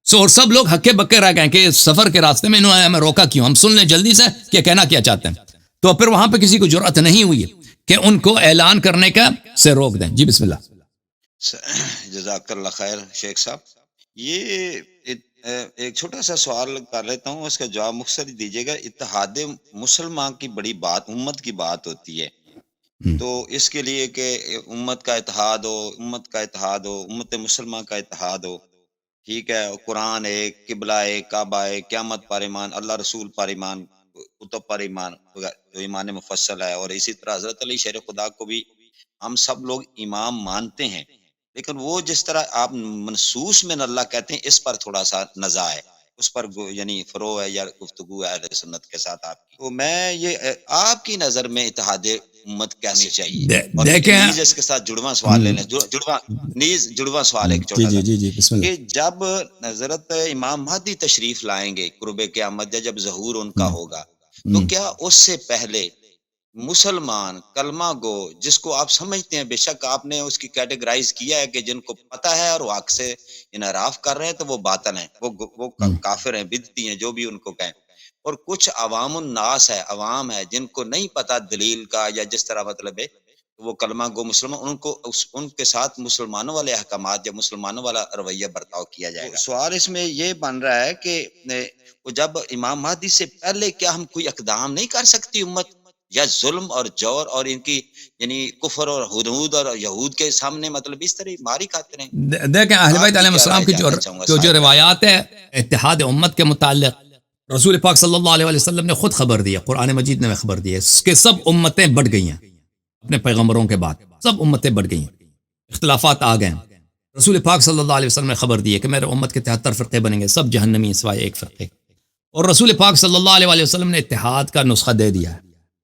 اور سب لوگ ہکے بکے رہ گئے کہ سفر کے راستے میں انہوں نے ہمیں روکا کیوں, ہم سن لیں جلدی سے کہ کہنا کیا چاہتے ہیں. تو پھر وہاں پہ کسی کو جرأت نہیں ہوئی کہ ان کو اعلان کرنے کا سے روک دیں. جی بسم اللہ. جزاک اللہ خیر شیخ صاحب. یہ ایک چھوٹا سا سوال کر لیتا ہوں, اس کا جواب مختصر دیجیے گا. اتحاد مسلمان کی بڑی بات, امت کی بات ہوتی ہے, تو اس کے لیے کہ امت کا اتحاد ہو, امت مسلمان کا اتحاد ہو, ٹھیک ہے, قرآن ایک, قبلہ ایک, کعبہ ایک, قیامت پر ایمان, اللہ رسول پر ایمان, کتب پر ایمان جو ایمان مفصل ہے, اور اسی طرح حضرت علی شیر خدا کو بھی ہم سب لوگ امام مانتے ہیں. لیکن وہ جس طرح آپ منصوص من اللہ کہتے ہیں, اس پر تھوڑا سا نزاع ہے, اس پر یعنی فرو ہے یا گفتگو ہے اہل سنت کے ساتھ آپ کی. تو میں یہ آپ کی نظر میں اتحاد امت کیسے چاہیے؟ دیکھیں اس کے ساتھ جڑواں سوال لے لیں, جڑواں سوال ایک چھوٹا سا, کہ جب حضرت امام مہدی تشریف لائیں گے قرب قیامت, جب ظہور ان کا ہوگا, تو کیا اس سے پہلے مسلمان کلمہ گو جس کو آپ سمجھتے ہیں, بے شک آپ نے اس کی کیٹیگرائز کیا ہے کہ جن کو پتہ ہے اور وہ حق سے انحراف کر رہے ہیں تو وہ باطل ہیں, وہ کافر ہیں, بدعتی ہیں, جو بھی ان کو کہیں, اور کچھ عوام الناس ہے, عوام ہے, جن کو نہیں پتہ دلیل کا یا جس طرح مطلب ہے, وہ کلمہ گو مسلمان, ان کے ساتھ مسلمانوں والے احکامات یا مسلمانوں والا رویہ برتاؤ کیا جائے گا. سوال اس میں یہ بن رہا ہے کہ جب امام مہدی سے پہلے کیا ہم کوئی اقدام نہیں کر سکتی امت, یا ظلم اور جور اور ان کی یعنی کفر اور حدود اور یہود کے سامنے مطلب اس طرح ماری کھاتے ہیں؟ دیکھیں اہل بیت علیہ السلام کی جو روایات ہے اتحاد امت کے متعلق, رسول پاک صلی اللہ علیہ وسلم نے خود خبر دی ہے, قرآن مجید نے خبر دی ہے کہ سب امتیں بڑھ گئی ہیں اپنے پیغمبروں کے بعد, سب امتیں بڑھ گئی ہیں, اختلافات آ گئے ہیں. رسول پاک صلی اللہ علیہ وسلم نے خبر دی ہے کہ میرے امت کے 73 فرقے بنیں گے, سب جہنمی سوائے ایک فرقے. اور رسول پاک صلی اللہ علیہ وسلم نے اتحاد کا نسخہ دے دیا ہے,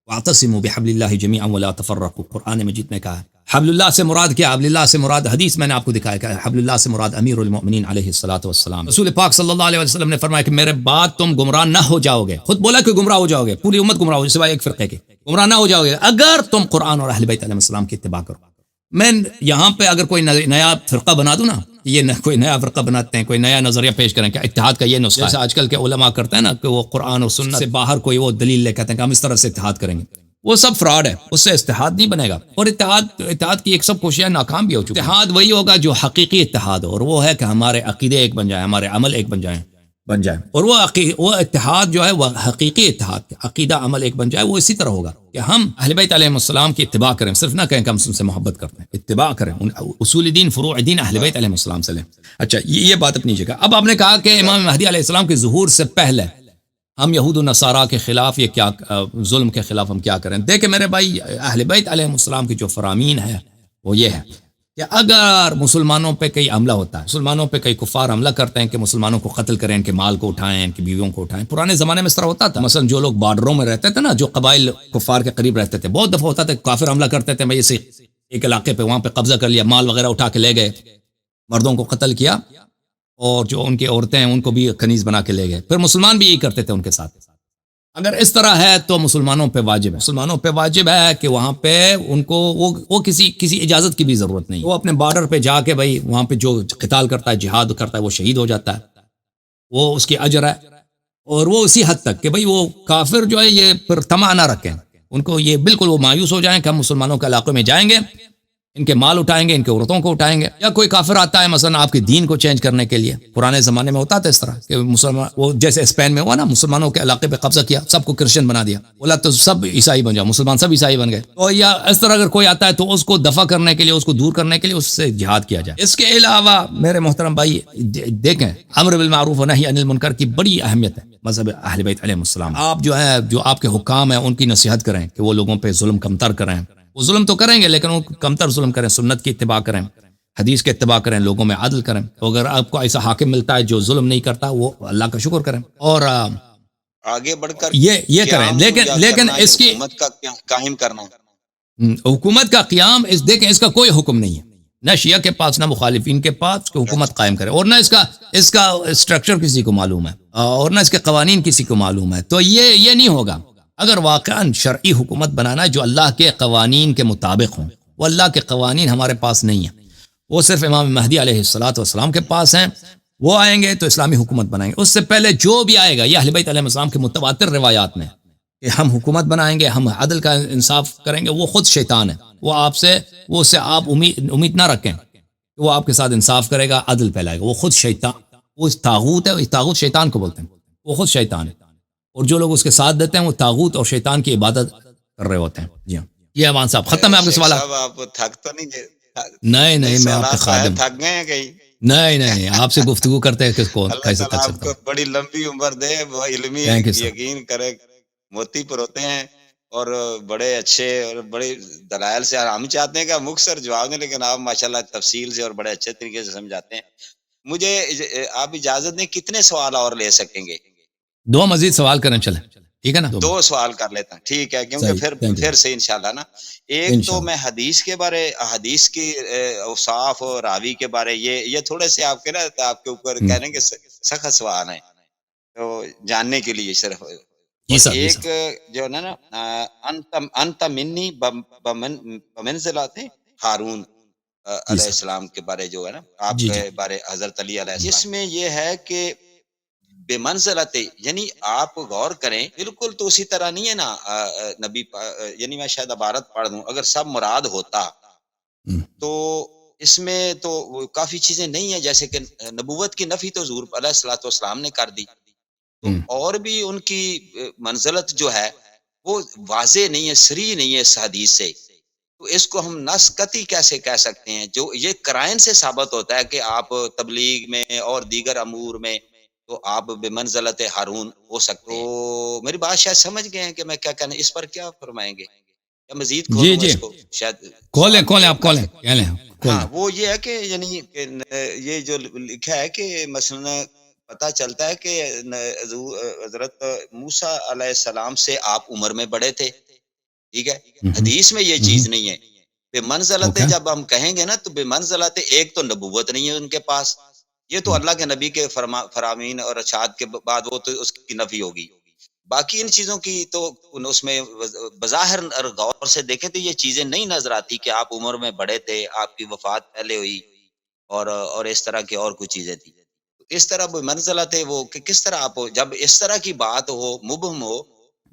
واعتصموا بحبل اللہ جميعا ولا تفرقوا. قرآن مجید میں کہا ہے حبل اللہ سے مراد کیا؟ حبل اللہ سے مراد حدیث میں نے آپ کو دکھایا کہ حبل اللہ سے مراد امیر المؤمنین علیہ الصلوۃ والسلام. رسول پاک صلی اللہ علیہ وسلم نے فرمایا کہ میرے بعد تم گمراہ نہ ہو جاؤ گے, خود بولا کہ گمراہ ہو جاؤ گے, پوری امت گمراہ ہو جائے سوائے ایک فرقے کے, گمراہ نہ ہو جاؤ گے اگر تم قرآن اور اہل بیت علیہ السلام کی اتباع کرو. میں یہاں پہ اگر کوئی نیا فرقہ بنا دوں نا, یہ کوئی نیا فرقہ بناتے ہیں, کوئی نیا نظریہ پیش کریں کہ اتحاد کا یہ نسخہ, جیسے آج کل کے علماء کرتے ہیں نا کہ وہ قرآن اور سنت سے باہر کوئی وہ دلیل لے کہتے ہیں کہ ہم اس طرح سے اتحاد کریں گے, وہ سب فراڈ ہے, اس سے اتحاد نہیں بنے گا. اور اتحاد کی ایک سب کوششیں ناکام بھی ہو چکی. اتحاد وہی ہوگا جو حقیقی اتحاد ہو, اور وہ ہے کہ ہمارے عقیدے ایک بن جائیں, ہمارے عمل ایک بن جائیں, اور وہ اتحاد جو ہے وہ حقیقی اتحاد, عقیدہ عمل ایک بن جائے. وہ اسی طرح ہوگا کہ ہم اہل بیت علیہ السلام کی اتباع کریں, صرف نہ کہیں کہ ہم ان سے محبت کرتے ہیں, اتباع کریں, اصول دین فروع دین اہل بیت علیہ السلام سے لیں. اچھا یہ بات اپنی جگہ. اب آپ نے کہا کہ امام مہدی علیہ السلام کے ظہور سے پہلے ہم یہود و نصارہ کے خلاف یہ کیا ظلم کے خلاف ہم کیا کریں. دیکھیں میرے بھائی, اہل بیت علیہ السلام کی جو فرامین ہے وہ یہ ہے کہ اگر مسلمانوں پہ کئی حملہ ہوتا ہے, مسلمانوں پہ کئی کفار حملہ کرتے ہیں کہ مسلمانوں کو قتل کریں, ان کے مال کو اٹھائیں, ان کی بیویوں کو اٹھائیں. پرانے زمانے میں اس طرح ہوتا تھا. مثلا جو لوگ بارڈروں میں رہتے تھے نا, جو قبائل کفار کے قریب رہتے تھے, بہت دفعہ ہوتا تھا کافر حملہ کرتے تھے, میں اسے ایک علاقے پہ وہاں پہ قبضہ کر لیا, مال وغیرہ اٹھا کے لے گئے, مردوں کو قتل کیا, اور جو ان کی عورتیں ہیں ان کو بھی کنیز بنا کے لے گئے. پھر مسلمان بھی یہی کرتے تھے ان کے ساتھ. اگر اس طرح ہے تو مسلمانوں پہ واجب ہے، مسلمانوں پہ واجب ہے کہ وہاں پہ ان کو وہ کسی اجازت کی بھی ضرورت نہیں. وہ اپنے بارڈر پہ جا کے بھائی وہاں پہ جو قتال کرتا ہے، جہاد کرتا ہے، وہ شہید ہو جاتا ہے، وہ اس کی اجر ہے. اور وہ اسی حد تک کہ بھئی وہ کافر جو ہے یہ پھر طمع نہ رکھیں، ان کو یہ بالکل وہ مایوس ہو جائیں کہ ہم مسلمانوں کے علاقے میں جائیں گے، ان کے مال اٹھائیں گے، ان کے عورتوں کو اٹھائیں گے. یا کوئی کافر آتا ہے مثلا آپ کے دین کو چینج کرنے کے لیے، پرانے زمانے میں ہوتا تھا اس طرح کہ مسلمان، وہ جیسے اسپین میں ہوا نا، مسلمانوں کے علاقے پہ قبضہ کیا، سب کو کرسچن بنا دیا، بولا تو سب عیسائی بن جاؤ، مسلمان سب عیسائی بن گئے. تو یا اس طرح اگر کوئی آتا ہے تو اس کو دفع کرنے کے لیے، اس کو دور کرنے کے لیے اس سے جہاد کیا جائے. اس کے علاوہ میرے محترم بھائی دیکھیں، امر بالمعروف و نہی عن المنکر کی بڑی اہمیت ہے مذہب اہل بیت علیہ السلام. آپ جو ہے، جو آپ کے حکام ہیں، ان کی نصیحت کریں کہ وہ لوگوں پہ ظلم کمتر کریں. وہ ظلم تو کریں گے لیکن وہ کمتر ظلم کریں، سنت کی اتباع کریں، حدیث کے اتباع کریں، لوگوں میں عدل کریں. تو اگر آپ کو ایسا حاکم ملتا ہے جو ظلم نہیں کرتا، وہ اللہ کا شکر کریں. اور آگے بڑھ کر یہ کریں. لیکن اس کی حکومت کا قائم کرنا، حکومت کا قیام، دیکھیں اس کا کوئی حکم نہیں ہے، نہ شیعہ کے پاس نہ مخالفین کے پاس کہ حکومت قائم کرے، اور نہ اس کا اسٹرکچر کسی کو معلوم ہے، اور نہ اس کے قوانین کسی کو معلوم ہے. تو یہ نہیں ہوگا. اگر واقعا شرعی حکومت بنانا ہے جو اللہ کے قوانین کے مطابق ہوں، وہ اللہ کے قوانین ہمارے پاس نہیں ہیں، وہ صرف امام مہدی علیہ السلام کے پاس ہیں. وہ آئیں گے تو اسلامی حکومت بنائیں گے. اس سے پہلے جو بھی آئے گا، یہ اہل بیت علیہ السلام کے متواتر روایات میں کہ ہم حکومت بنائیں گے، ہم عدل کا انصاف کریں گے، وہ خود شیطان ہے. وہ اس سے آپ امید نہ رکھیں کہ وہ آپ کے ساتھ انصاف کرے گا، عدل پھیلائے گا. وہ خود شیطان، وہ طاغوت ہے. طاغوت شیطان کو بولتے ہیں، وہ خود شیطان ہے. اور جو لوگ اس کے ساتھ دیتے ہیں وہ طاغوت اور شیطان کی عبادت کر رہے ہوتے ہیں. جی ہاں، یہ امان صاحب ختم ہے آپ کے شیخ سوالات؟ صاحب آپ تھک تو نہیں گئے؟ نہیں، میں آپ کے سوالات تو ہے، خادم. تھک گئے ہیں کہیں؟ نہیں، آپ سے گفتگو کرتے ہیں کس کو اللہ کیسے تعالیٰ تھک آپ سکتا کو ہوں. بڑی لمبی عمر دے، وہ علمی تھینک یو سر. یقین کرے. موتی پر ہوتے ہیں اور بڑے اچھے اور بڑے دلائل سے. ہم چاہتے ہیں کہ مختصر جواب دیں، لیکن آپ ماشاءاللہ تفصیل سے اور بڑے اچھے طریقے سے سمجھاتے ہیں. مجھے آپ اجازت دیں، کتنے سوال اور لے سکیں گے؟ 2 مزید سوال کریں، چلیں ٹھیک ہے نا؟ 2 سوال کر لیتا ہوں، ٹھیک ہے، کیونکہ صحیح، تھینک یو پھر سے انشاءاللہ نا. ایک تو انشاءاللہ. میں حدیث کے بارے، حدیث کی اوصاف اور راوی کے بارے، یہ تھوڑے سے آپ کے نا، آپ کے اوپر کہہ رہے ہیں کہ سخت سوال ہیں، تو جاننے کے لیے صرف. جی اور سر، جی ایک سر. جو ہے نا، انت منی بمنزلت ہارون جی علیہ سر. السلام کے بارے جو ہے نا، آپ جی کے بارے حضرت علی علیہ السلام، جی. اس میں یہ ہے کہ بے منزلت، یعنی آپ غور کریں، بالکل تو اسی طرح نہیں ہے نا. نبی یعنی میں شاید عبارت پڑھ دوں، اگر سب مراد ہوتا تو اس میں تو کافی چیزیں نہیں ہیں، جیسے کہ نبوت کی نفی تو حضور علیہ الصلوۃ والسلام نے کر دی. تو اور بھی ان کی منزلت جو ہے وہ واضح نہیں ہے، صریح نہیں ہے اس حدیث سے. تو اس کو ہم نس قطعی کیسے کہہ سکتے ہیں؟ جو یہ قرائن سے ثابت ہوتا ہے کہ آپ تبلیغ میں اور دیگر امور میں تو آپ بے منزلت ہارون ہو سکتے ہیں. تو میری بات شاید سمجھ گئے ہیں کہ میں کیا کہنا، اس پر کیا فرمائیں گے، یا مزید کھولوں جی اس کو؟ شاید کھولیں سوال آپ کھولیں، کہہ لیں ہاں، کھولیں. وہ یہ ہے کہ یعنی یہ جو لکھا ہے کہ مثلا پتہ چلتا ہے کہ حضرت موسیٰ علیہ السلام سے آپ عمر میں بڑے تھے، ٹھیک ہے. حدیث میں یہ چیز نہیں ہے. بے منزلت اوکے. جب ہم کہیں گے نا، تو بے منزلت ایک تو نبوت نہیں ہے ان کے پاس، یہ تو اللہ کے نبی کے فرامین اور ارشاد کے بعد وہ تو اس کی نفی ہوگی. باقی ان چیزوں کی تو اس میں بظاہر غور سے دیکھیں تو یہ چیزیں نہیں نظر آتی کہ آپ عمر میں بڑے تھے، آپ کی وفات پہلے ہوئی، اور اس طرح کی اور کچھ چیزیں تھی. اس طرح وہ منزلت ہے، وہ کہ کس طرح آپ جب اس طرح کی بات ہو، مبہم ہو،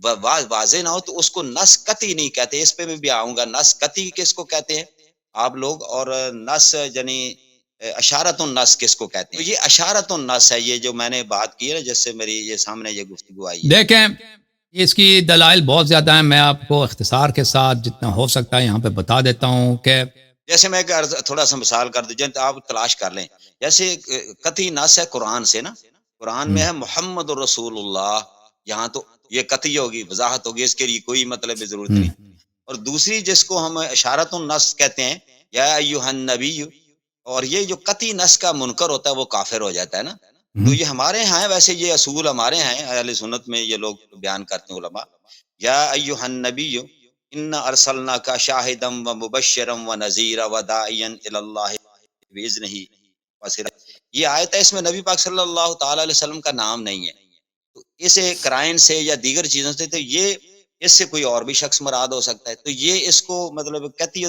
واضح نہ ہو، تو اس کو نس قطعی نہیں کہتے. اس پہ بھی آؤں گا. نس قطعی کس کو کہتے ہیں آپ لوگ، اور نس یعنی اشارت النس کس کو کہتے ہیں؟ تو یہ اشارت النس ہے، یہ جو میں نے بات کی ہے نا، جس سے میری یہ سامنے یہ گفتگو آئی ہے. دیکھیں، اس کی دلائل بہت زیادہ ہیں، میں آپ کو اختصار کے ساتھ جتنا ہو سکتا ہے یہاں پہ بتا دیتا ہوں کہ جیسے میں تھوڑا سا مثال کر دوں، جیسے آپ تلاش کر لیں، جیسے قطعی نص ہے قرآن سے نا، قرآن میں ہے محمد رسول اللہ، یہاں تو یہ قطعی ہوگی، وضاحت ہوگی، اس کے لیے کوئی مطلب ضرورت نہیں. اور دوسری جس کو ہم اشارت النص کہتے ہیں، یا ایھا النبی، اور یہ جو قطعی نص کا منکر ہوتا ہے وہ کافر ہو جاتا ہے نا. تو یہ ہمارے ہاں ہے، ویسے یہ اصول ہمارے ہاں ہیں اہل سنت میں، یہ لوگ بیان کرتے ہیں علماء. یا ایھا النبی انا ارسلناک شاہدا و مبشرا و نذیرا و داعیا الی اللہ باذنہ یہ آیت ہے، اس میں نبی پاک صلی اللہ تعالی علیہ وسلم کا نام نہیں ہے، تو اسے کرائن سے یا دیگر چیزوں سے، تو یہ اس سے کوئی اور بھی شخص مراد ہو سکتا ہے، تو یہ اس کو مطلب قطعی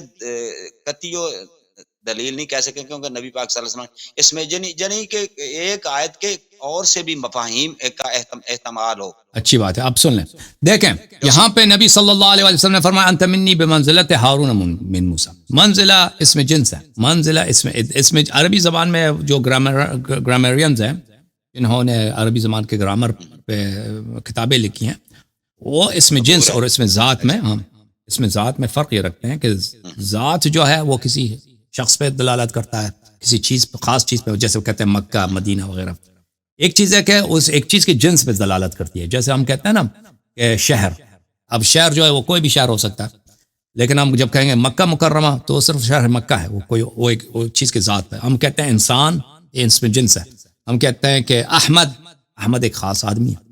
دلیل نہیں کہہ سکیں، کیونکہ نبی پاک صلی اللہ علیہ وسلم اس میں جنی کہ ایک آیت کے اور سے بھی مفاہیم کا احتمال ہو۔ اچھی بات ہے، آپ سن لیں، دیکھیں یہاں پہ نبی صلی اللہ علیہ وسلم نے فرمایا انت منی بمنزلت ہارون من موسیٰ، منزلہ اس میں جنس ہے، منزلہ اس میں عربی زبان میں جو گرامرینز ہیں جنہوں نے عربی زبان کے گرامر پہ کتابیں لکھی ہیں، وہ اس میں جنس اور اس میں ذات میں، ہم اس میں ذات میں فرق یہ رکھتے ہیں کہ ذات جو ہے وہ کسی شخص پہ دلالت کرتا ہے، کسی چیز پہ، خاص چیز پہ، جیسے وہ کہتے ہیں مکہ، مدینہ وغیرہ۔ ایک چیز ہے کہ اس ایک چیز کے جنس پہ دلالت کرتی ہے، جیسے ہم کہتے ہیں نا کہ شہر، اب شہر جو ہے وہ کوئی بھی شہر ہو سکتا ہے، لیکن ہم جب کہیں گے مکہ مکرمہ تو صرف شہر مکہ ہے، وہ ایک چیز کے ذات پہ۔ ہم کہتے ہیں انسان، یہ اس میں جنس ہے، ہم کہتے ہیں کہ احمد ایک خاص آدمی ہے،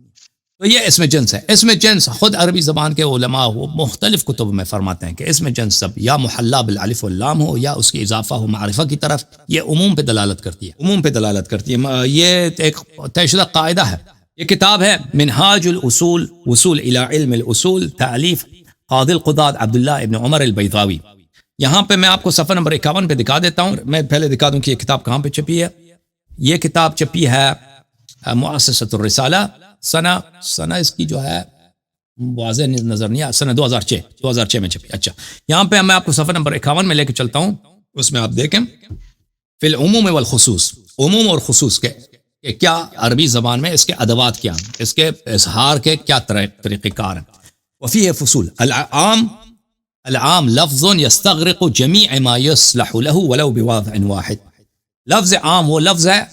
تو یہ اس میں جنس ہے۔ اس میں جنس خود عربی زبان کے علماء وہ مختلف کتب میں فرماتے ہیں کہ اس میں جنس سب یا محلہ بالالف واللام ہو یا اس کی اضافہ ہو معرفہ کی طرف، یہ عموم پہ دلالت کرتی ہے، عموم پہ دلالت کرتی ہے۔ یہ ایک طے شدہ قاعدہ ہے۔ یہ کتاب ہے منہاج الاصول وصول الی علم الاصول، تالیف قاضی القضات عبداللہ ابن عمر البیضاوی۔ یہاں پہ میں آپ کو صفحہ نمبر 51 پہ دکھا دیتا ہوں، میں پہلے دکھا دوں کہ یہ کتاب کہاں پہ چھپی ہے۔ یہ کتاب چھپی ہے مؤسسۃ الرسالہ، سنہ اس کی جو ہے واضح نظر نہیں ہے، سنہ 2006 میں چھپی۔ اچھا، یہاں پہ میں آپ کو صفحہ نمبر 51 میں لے کے چلتا ہوں، اس میں آپ دیکھیں فی العموم والخصوص، عموم اور خصوص کے کہ کیا عربی زبان میں اس کے ادوات کیا ہیں، اس کے اظہار کے کیا طریقہ کار ہیں۔ وفیہ فصول، العام لفظ یستغرق جمیع ما یصلح له ولو بواضع واحد، لفظ عام وہ لفظ ہے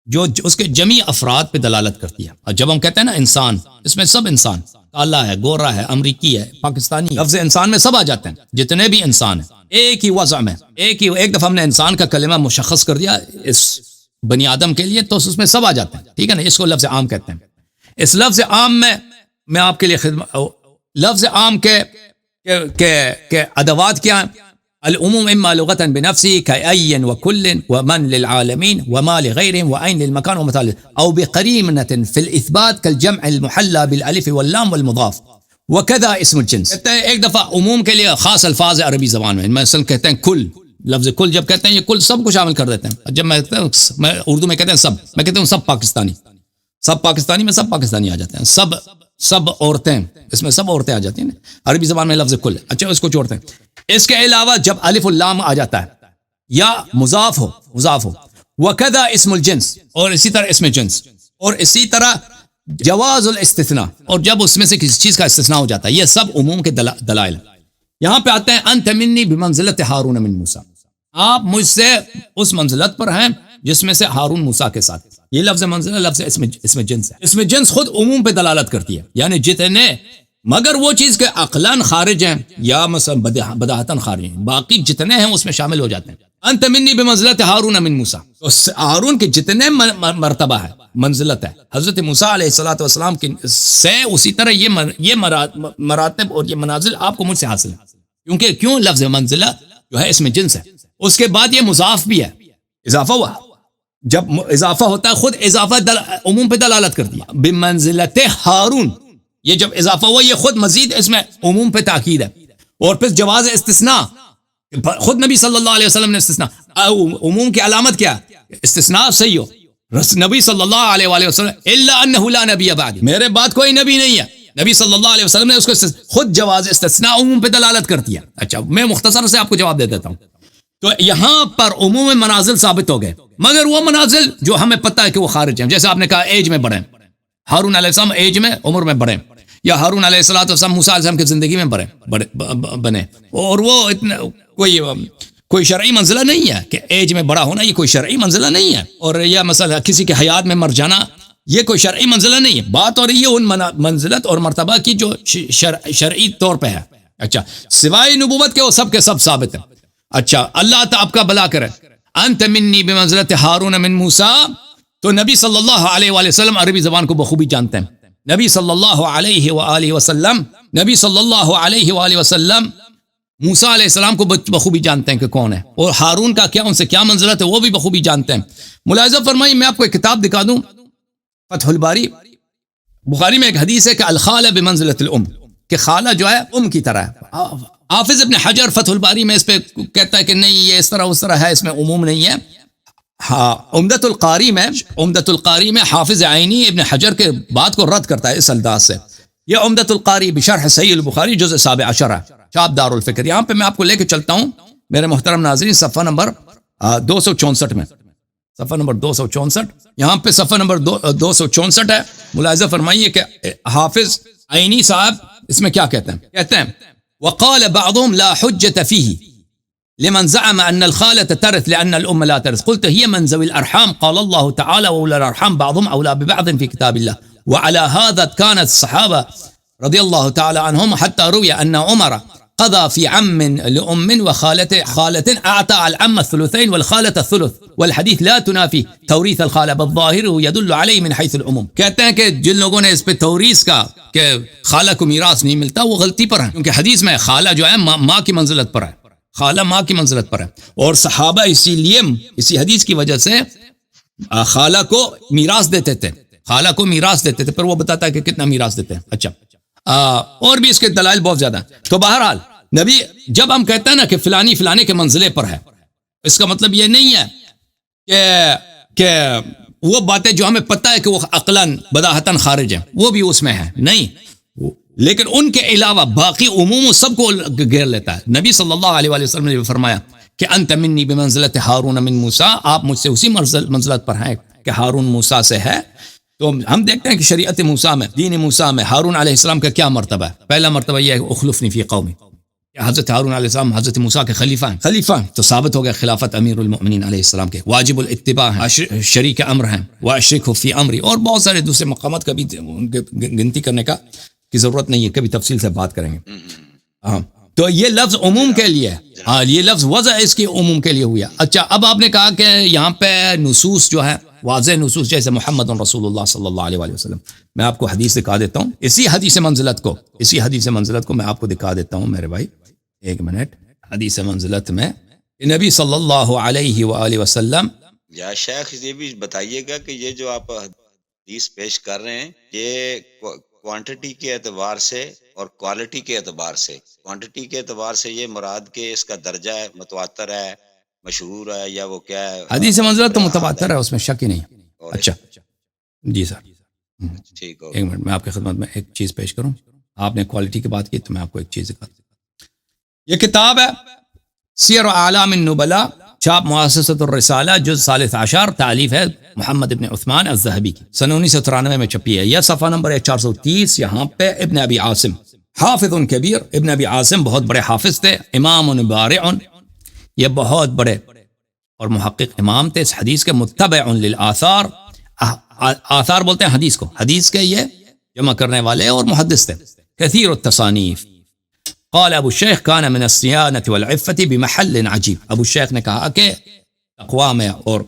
جو اس کے جمیع افراد پہ دلالت کرتی ہے۔ اور جب ہم کہتے ہیں نا انسان، اس میں سب انسان، کالا ہے، گورا ہے، امریکی ہے، پاکستانی ہے، لفظ انسان میں سب آ جاتے ہیں، جتنے بھی انسان ہیں ایک ہی وضع میں، ایک دفعہ ہم نے انسان کا کلمہ مشخص کر دیا اس بنی آدم کے لیے، تو اس میں سب آ جاتے ہیں، ٹھیک ہے نا، اس کو لفظ عام کہتے ہیں۔ اس لفظ عام میں آپ کے لیے لفظ عام کے ادوات کیا ہیں؟ العموم اما لغة بنفسه كأي وكل ومن للعالمين وما لغيرهم وأين للمكان ومثال، أو بقرينة في الإثبات كالجمع المحلى بالألف واللام والمضاف، وكذا اسم الجنس۔ کہتے ہیں ایک دفعہ عموم کے لیے خاص الفاظ عربی زبان میں، مثلا کہتے ہیں کل، لفظ کل جب کہتے ہیں یہ کل سب کو شامل کر دیتے ہیں۔ جب میں اردو میں کہتے ہیں سب، میں کہتا ہوں سب پاکستانی، سب پاکستانی میں سب پاکستانی آ جاتے ہیں، سب عورتیں، اس میں سب عورتیں آ جاتی ہیں، عربی زبان میں لفظ کل۔ اچھا، اس کو چھوڑتے ہیں۔ اس کے علاوہ جب الف اللام آ جاتا ہے یا مضاف ہو وکذا اسم الجنس، اور اسی طرح اسم جنس، اور اسی طرح جواز الاستثناء، اور جب اس میں سے کسی چیز کا استثناء ہو جاتا ہے، یہ سب عموم کے دلائل۔ یہاں پہ آتے ہیں انت منی بمنزلت ہارون من موسیٰ، آپ مجھ سے اس منزلت پر ہیں جس میں سے ہارون موسیٰ کے ساتھ۔ یہ لفظ منزلہ لفظ اسم جنس ہے، اسم جنس خود عموم پہ دلالت کرتی ہے، یعنی جتنے، مگر وہ چیز کے عقلاً خارج ہیں یا مثلا بداہتاً خارج ہیں، باقی جتنے ہیں اس میں شامل ہو جاتے ہیں۔ انت منی بمنزلت ہارون من موسیٰ، تو ہارون کے جتنے مرتبہ ہے، منزلت ہے حضرت موسیٰ علیہ الصلوۃ والسلام کی سے، اسی طرح یہ مراتب اور یہ منازل آپ کو مجھ سے حاصل ہے، کیوں لفظ منزلہ جو ہے اس میں جنس ہے۔ اس کے بعد یہ مضاف بھی ہے، اضافہ ہوا، جب اضافہ ہوتا ہے خود اضافہ عموم پہ دلالت کرتی ہے۔ بمنزلت ہارون، یہ جب اضافہ ہوا یہ خود مزید اس میں عموم پہ تاکید ہے۔ اور پھر جواز استثناء، خود نبی صلی اللہ علیہ وسلم نے استثناء، عموم کی علامت کیا؟ استثناء صحیح ہو، نبی صلی اللہ علیہ وآلہ وسلم الا انہ لا نبی بعدی، میرے بعد کوئی نبی نہیں ہے، نبی صلی اللہ علیہ وسلم نے اس کو خود جواز استثناء عموم پہ دلالت کرتی ہے۔ اچھا، میں مختصر سے آپ کو جواب دے دیتا ہوں۔ تو یہاں پر عموم منازل ثابت ہو گئے، مگر وہ منازل جو ہمیں پتہ ہے کہ وہ خارج ہیں، جیسے آپ نے کہا ایج میں بڑھیں، ہارون علیہ السلام ایج میں، عمر میں بڑھیں، یا ہارون علیہ السلام موسیٰ علیہ السلام کی زندگی میں بنے، اور وہ اتنا کوئی شرعی منزلہ نہیں ہے کہ ایج میں بڑا ہونا، یہ کوئی شرعی منزلہ نہیں ہے، اور یا مثلا کسی کے حیات میں مر جانا، یہ کوئی شرعی منزلہ نہیں ہے۔ بات ہو رہی ہے ان منزلت اور مرتبہ کی جو شرعی طور پہ ہے۔ اچھا، سوائے نبوت کے وہ سب کے سب ثابت ہیں۔ اچھا، اللہ تعالیٰ آپ کا بھلا کرے۔ انت منی بمنزلت ہارون من موسیٰ، تو نبی صلی اللہ علیہ وآلہ وسلم عربی زبان کو بخوبی جانتے ہیں۔ نبی صلی اللہ علیہ وآلہ وسلم موسیٰ علیہ السلام کو بخوبی جانتے ہیں کہ کون ہے، اور ہارون کا کیا، ان سے کیا منزلت ہے وہ بھی بخوبی جانتے ہیں۔ ملاحظہ فرمائیے، میں آپ کو ایک کتاب دکھا دوں، فتح الباری، بخاری میں ایک حدیث ہے کہ الخالہ بمنزلۃ الام، کہ خالہ جو ہے ام کی طرح ہے۔ حافظ ابن حجر فتح الباری میں اس پہ کہتا ہے کہ نہیں یہ اس طرح اس طرح ہے، اس میں عموم نہیں ہے۔ ہاں، عمدۃ القاری میں حافظ عینی ابن حجر کے بات کو رد کرتا ہے اس انداز سے۔ یہ عمدۃ القاری بشرح صحیح البخاری جزء 17 چاپ دار الفکر۔ یہاں پہ میں آپ کو لے کے چلتا ہوں میرے محترم ناظرین، صفحہ نمبر 264 میں، صفحہ نمبر 264، یہاں پہ صفحہ نمبر 264 ہے۔ ملاحظہ فرمائیے کہ حافظ عینی صاحب اس میں کیا کہتے ہیں، کہتے ہیں وقال بعضهم لا حجة فيه لمن زعم أن الخالة ترث لأن الأم لا ترث، قلت هي من ذوي الأرحام، قال الله تعالى وأولى الأرحام بعضهم أولى ببعض في كتاب الله، وعلى هذا كانت الصحابة رضي الله تعالى عنهم، حتى روي أن عمر قضى في عم لأم وخالة أعطى العم الثلثين والخالة الثلث، والحديث لا تنافي توريث الخالة بل ظاهره يدل عليه من حيث العموم۔ کہتے ہیں کہ جن لوگوں نے اس پہ توریث کا کہ خالہ کو میراث نہیں ملتا وہ غلطی پر ہے، کیونکہ حدیث میں خالہ جو ہے ماں کی منزلت پر ہے، خالہ ماں کی منزلت پر ہے، اور صحابہ اسی لیے اسی حدیث کی وجہ سے خالہ کو میراث دیتے تھے، خالہ کو میراث دیتے تھے، پر وہ بتاتا ہے کہ کتنا میراث دیتے ہیں۔ اچھا، اور بھی اس کے دلائل بہت زیادہ ہیں۔ تو بہرحال نبی جب ہم کہتے ہیں نا کہ فلانی فلانے کے منزلے پر ہے، اس کا مطلب یہ نہیں ہے کہ وہ باتیں جو ہمیں پتہ ہے کہ وہ عقلاً بداہتاً خارج ہیں وہ بھی اس میں ہے، نہیں، لیکن ان کے علاوہ باقی عموم سب کو گھیر لیتا ہے۔ نبی صلی اللہ علیہ وآلہ وسلم نے فرمایا کہ انت منی بمنزلت ہارون من موسیٰ، آپ مجھ سے اسی منزلت پر ہیں کہ ہارون موسیٰ سے ہے۔ تو ہم دیکھتے ہیں کہ شریعت موسیٰ میں، دین موسیٰ میں ہارون علیہ السلام کا کیا مرتبہ ہے۔ پہلا مرتبہ یہ ہے کہ اخلفنی فی قومی، حضرت ہارون علیہ السلام حضرت موسیٰ کے خلیفہ ہیں، تو ثابت ہو گیا خلافت امیر المؤمنین علیہ السلام کے، واجب الاتباع ہیں، شریک امر ہیں، واشرکہ فی امری، اور بہت سارے دوسرے مقامات کا بھی گنتی کرنے کی ضرورت نہیں ہے، کبھی تفصیل سے بات کریں گے۔ ہاں، تو یہ لفظ عموم کے لیے ہے، ہاں یہ لفظ وضع اس کے عموم کے لیے ہوا۔ اچھا، اب آپ نے کہا کہ یہاں پہ نصوص جو ہے واضح نصوص جیسے محمد رسول اللہ صلی اللہ علیہ وسلم، میں آپ کو حدیث دکھا دیتا ہوں، اسی حدیث منزلت کو میں آپ کو دکھا دیتا ہوں میرے بھائی، ایک منٹ۔ حدیث منزلت میں نبی صلی اللہ علیہ وآلہ وسلم، یا شیخ یہ بھی بتائیے گا کہ یہ جو آپ حدیث پیش کر رہے ہیں یہ کوانٹٹی کے اعتبار سے اور کوالٹی کے اعتبار سے، کوانٹٹی کے اعتبار سے یہ مراد کہ اس کا درجہ ہے متواتر ہے، مشہور ہے، یا وہ کیا ہے؟ حدیث منزلت تو متواتر ہے، اس میں شک ہی نہیں۔ اچھا جی سر، ٹھیک ہو، ایک منٹ میں آپ کی خدمت میں ایک چیز پیش کروں۔ آپ نے کوالٹی کی بات کی تو میں آپ کو ایک چیز دکھاتا ہوں۔ یہ کتاب ہے سیر اعلام النبلاء، چھاپ مؤسسۃ الرسالہ، جز 13 تالیف ہے محمد ابن عثمان الذہبی کی، سن 1993 میں چھپی ہے۔ یہ صفحہ نمبر ہے 430۔ یہاں پہ ابن ابی عاصم حافظ کبیر، ابن ابی عاصم بہت بڑے حافظ تھے، امام بارع، یہ بہت بڑے اور محقق امام تھے، اس حدیث کے متبع للآثار، آثار بولتے ہیں حدیث کو، حدیث کے یہ جمع کرنے والے اور محدث تھے، کثیر التصانیف۔ قال ابو الشیخ کان من الصیانة والعفة بمحل عجیب، ابو الشیخ نے کہا کہ تقوی میں اور